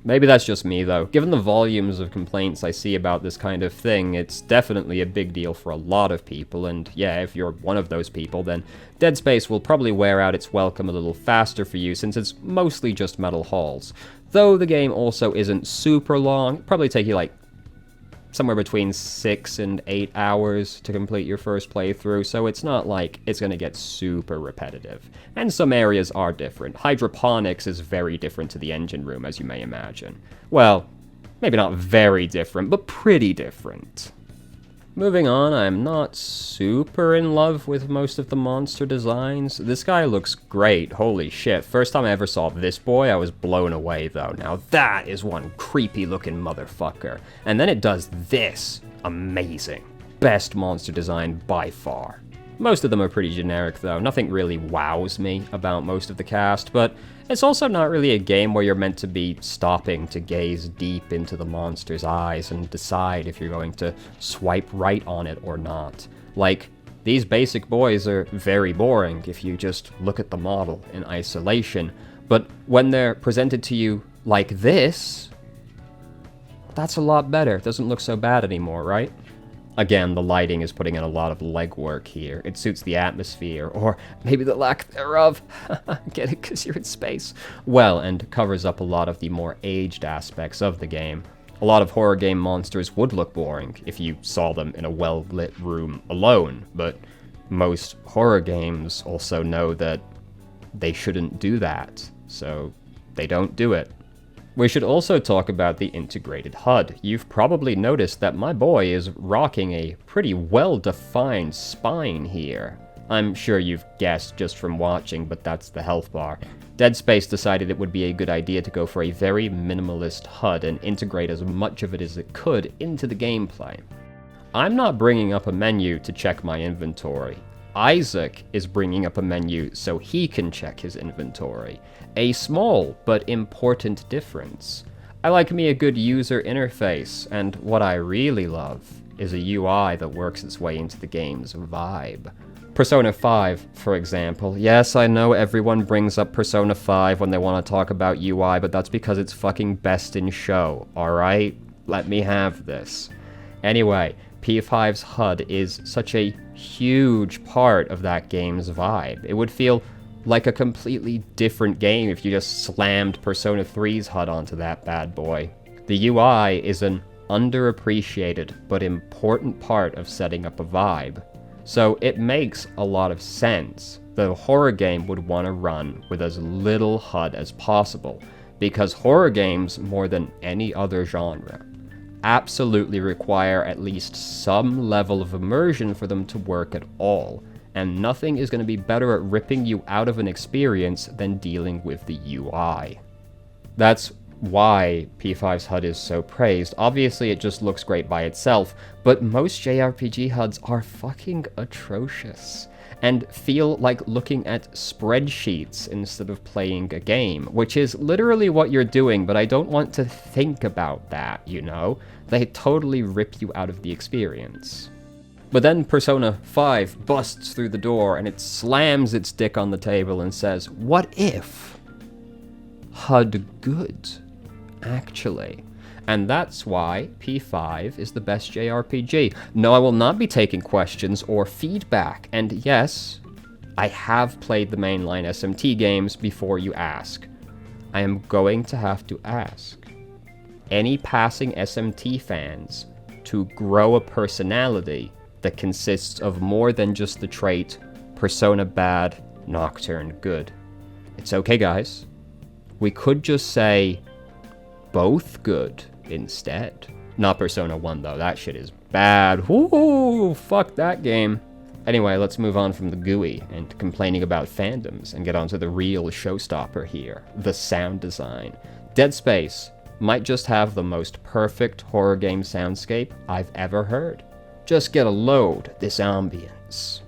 A: Maybe that's just me, though. Given the volumes of complaints I see about this kind of thing, it's definitely a big deal for a lot of people, and yeah, if you're one of those people, then Dead Space will probably wear out its welcome a little faster for you, since it's mostly just metal halls. Though the game also isn't super long, it'll probably take you like somewhere between 6 and 8 hours to complete your first playthrough, so it's not like it's going to get super repetitive. And some areas are different. Hydroponics is very different to the engine room, as you may imagine. Well, maybe not very different, but pretty different. Moving on, I'm not super in love with most of the monster designs. This guy looks great, holy shit. First time I ever saw this boy, I was blown away though. Now that is one creepy looking motherfucker. And then it does this. Amazing. Best monster design by far. Most of them are pretty generic though, nothing really wows me about most of the cast, but it's also not really a game where you're meant to be stopping to gaze deep into the monster's eyes and decide if you're going to swipe right on it or not. Like, these basic boys are very boring if you just look at the model in isolation, but when they're presented to you like this, that's a lot better. It doesn't look so bad anymore, right? Again, the lighting is putting in a lot of legwork here. It suits the atmosphere, or maybe the lack thereof. Get it, because you're in space. Well, and covers up a lot of the more aged aspects of the game. A lot of horror game monsters would look boring if you saw them in a well-lit room alone, but most horror games also know that they shouldn't do that, so they don't do it. We should also talk about the integrated HUD. You've probably noticed that my boy is rocking a pretty well-defined spine here. I'm sure you've guessed just from watching, but that's the health bar. Dead Space decided it would be a good idea to go for a very minimalist HUD and integrate as much of it as it could into the gameplay. I'm not bringing up a menu to check my inventory. Isaac is bringing up a menu so he can check his inventory. A small but important difference. I like me a good user interface, and what I really love is a UI that works its way into the game's vibe. Persona 5, for example. Yes, I know everyone brings up Persona 5 when they want to talk about UI, but that's because it's fucking best in show, alright? Let me have this. Anyway, P5's HUD is such a huge part of that game's vibe. It would feel like a completely different game if you just slammed Persona 3's HUD onto that bad boy. The UI is an underappreciated but important part of setting up a vibe, so it makes a lot of sense that a horror game would want to run with as little HUD as possible, because horror games, more than any other genre, absolutely require at least some level of immersion for them to work at all, and nothing is going to be better at ripping you out of an experience than dealing with the UI. That's why P5's HUD is so praised. Obviously it just looks great by itself, but most JRPG HUDs are fucking atrocious, and feel like looking at spreadsheets instead of playing a game, which is literally what you're doing, but I don't want to think about that, you know? They totally rip you out of the experience. But then Persona 5 busts through the door and it slams its dick on the table and says, what if HUD good, actually? And that's why P5 is the best JRPG. No, I will not be taking questions or feedback. And yes, I have played the mainline SMT games before you ask. I am going to have to ask any passing SMT fans to grow a personality that consists of more than just the trait Persona bad, Nocturne good. It's okay, guys. We could just say both good instead. Not Persona 1 though, that shit is bad. Woo, fuck that game. Anyway, let's move on from the GUI and complaining about fandoms and get on to the real showstopper here, the sound design. Dead Space might just have the most perfect horror game soundscape I've ever heard. Just get a load of this ambience.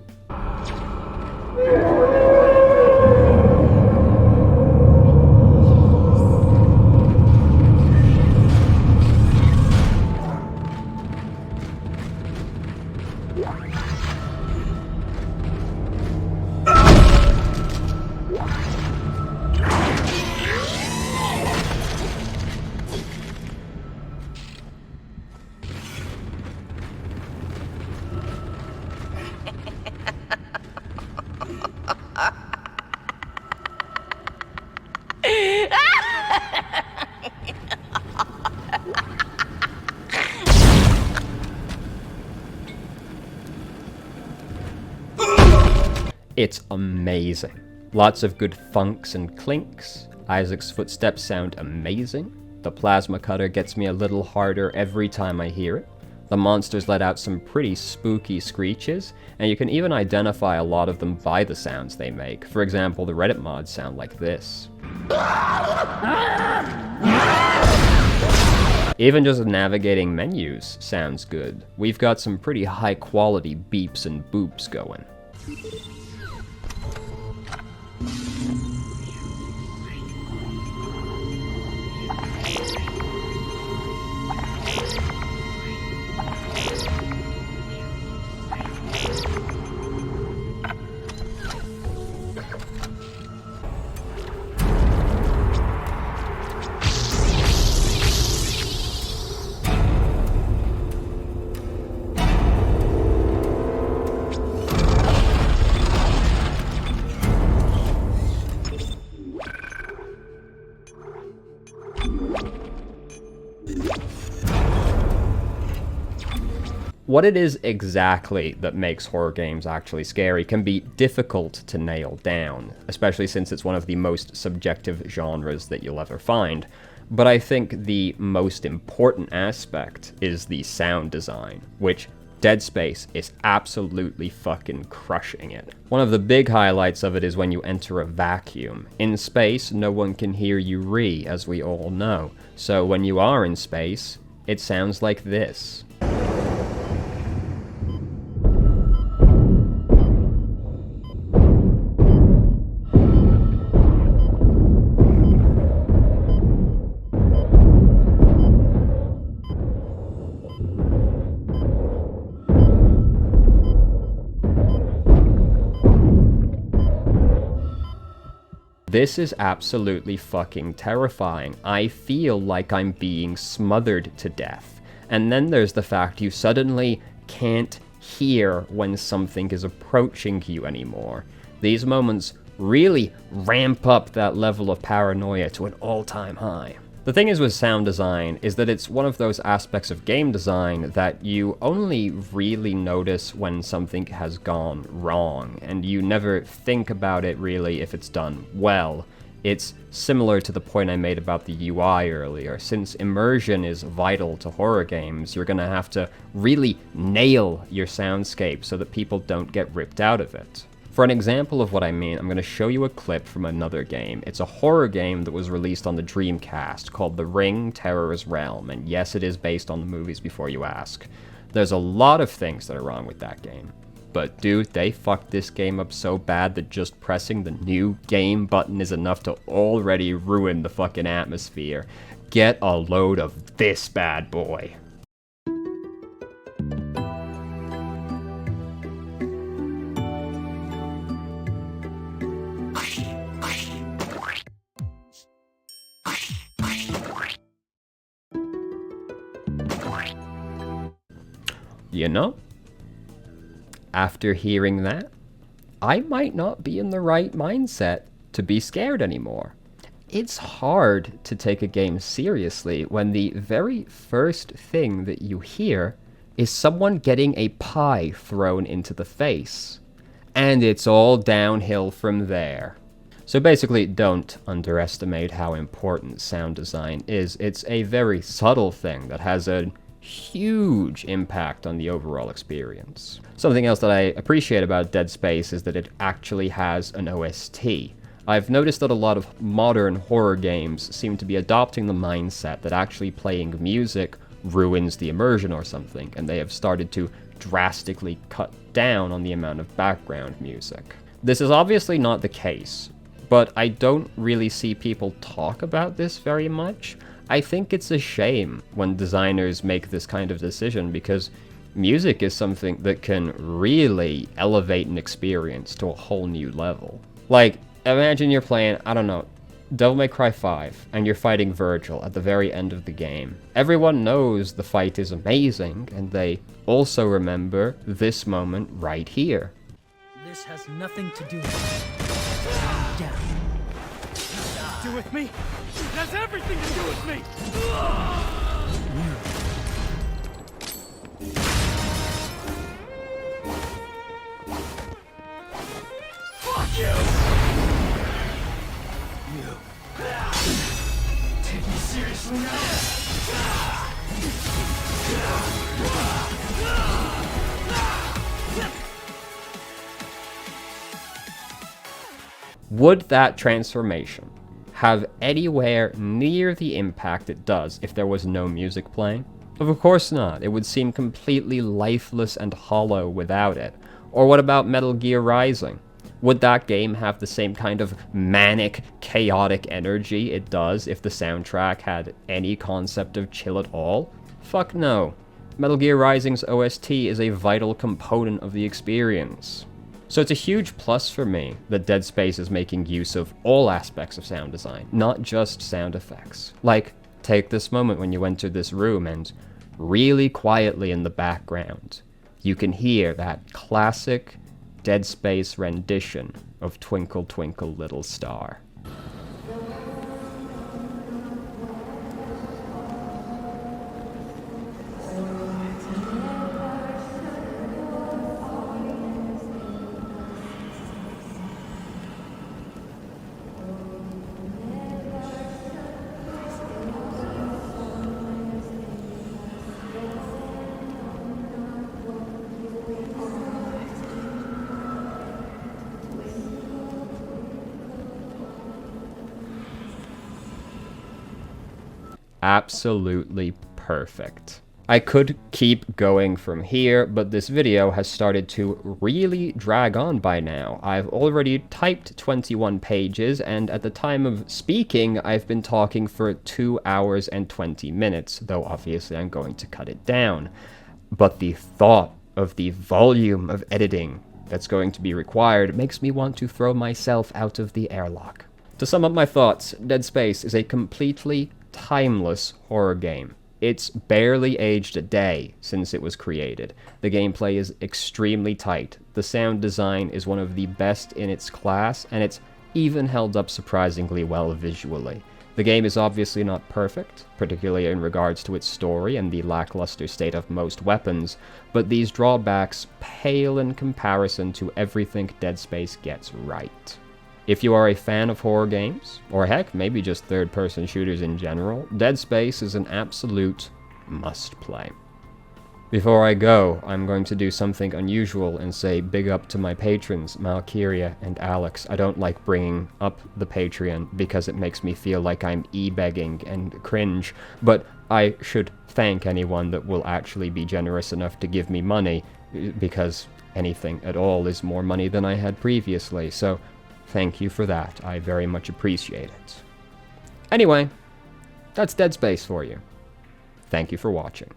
A: It's amazing. Lots of good funks and clinks. Isaac's footsteps sound amazing. The plasma cutter gets me a little harder every time I hear it. The monsters let out some pretty spooky screeches, and you can even identify a lot of them by the sounds they make. For example, the Reddit mods sound like this. Even just navigating menus sounds good. We've got some pretty high quality beeps and boops going. What it is exactly that makes horror games actually scary can be difficult to nail down, especially since it's one of the most subjective genres that you'll ever find. But I think the most important aspect is the sound design, which Dead Space is absolutely fucking crushing it. One of the big highlights of it is when you enter a vacuum. In space, no one can hear you as we all know. So when you are in space, it sounds like this. This is absolutely fucking terrifying. I feel like I'm being smothered to death. And then there's the fact you suddenly can't hear when something is approaching you anymore. These moments really ramp up that level of paranoia to an all-time high. The thing is with sound design is that it's one of those aspects of game design that you only really notice when something has gone wrong, and you never think about it really if it's done well. It's similar to the point I made about the UI earlier. Since immersion is vital to horror games, you're gonna have to really nail your soundscape so that people don't get ripped out of it. For an example of what I mean, I'm going to show you a clip from another game. It's a horror game that was released on the Dreamcast called The Ring: Terror's Realm, and yes, it is based on the movies before you ask. There's a lot of things that are wrong with that game. But dude, they fucked this game up so bad that just pressing the new game button is enough to already ruin the fucking atmosphere. Get a load of this bad boy. You know, after hearing that, I might not be in the right mindset to be scared anymore. It's hard to take a game seriously when the very first thing that you hear is someone getting a pie thrown into the face. And it's all downhill from there. So basically, don't underestimate how important sound design is. It's a very subtle thing that has a huge impact on the overall experience. Something else that I appreciate about Dead Space is that it actually has an OST. I've noticed that a lot of modern horror games seem to be adopting the mindset that actually playing music ruins the immersion or something, and they have started to drastically cut down on the amount of background music. This is obviously not the case, but I don't really see people talk about this very much. I think it's a shame when designers make this kind of decision, because music is something that can really elevate an experience to a whole new level. Like, imagine you're playing, I don't know, Devil May Cry 5, and you're fighting Virgil at the very end of the game. Everyone knows the fight is amazing, and they also remember this moment right here.
G: This has nothing to do with it. Calm down.
F: Do with me? It has everything to do with me! Take me seriously now.
A: Would that transformation have anywhere near the impact it does if there was no music playing? Of course not. It would seem completely lifeless and hollow without it. Or what about Metal Gear Rising? Would that game have the same kind of manic, chaotic energy it does if the soundtrack had any concept of chill at all? Fuck no. Metal Gear Rising's OST is a vital component of the experience. So it's a huge plus for me that Dead Space is making use of all aspects of sound design, not just sound effects. Like, take this moment when you enter this room and really quietly in the background, you can hear that classic Dead Space rendition of Twinkle Twinkle Little Star. Absolutely perfect. I could keep going from here, but this video has started to really drag on by now. I've already typed 21 pages, and at the time of speaking, I've been talking for 2 hours and 20 minutes, though obviously I'm going to cut it down. But the thought of the volume of editing that's going to be required makes me want to throw myself out of the airlock. To sum up my thoughts, Dead Space is a completely timeless horror game. It's barely aged a day since it was created. The gameplay is extremely tight. The sound design is one of the best in its class, and it's even held up surprisingly well visually. The game is obviously not perfect, particularly in regards to its story and the lackluster state of most weapons, but these drawbacks pale in comparison to everything Dead Space gets right. If you are a fan of horror games, or heck, maybe just third-person shooters in general, Dead Space is an absolute must-play. Before I go, I'm going to do something unusual and say big up to my patrons, Malkyria and Alex. I don't like bringing up the Patreon because it makes me feel like I'm e-begging and cringe, but I should thank anyone that will actually be generous enough to give me money, because anything at all is more money than I had previously, so thank you for that. I very much appreciate it. Anyway, that's Dead Space for you. Thank you for watching.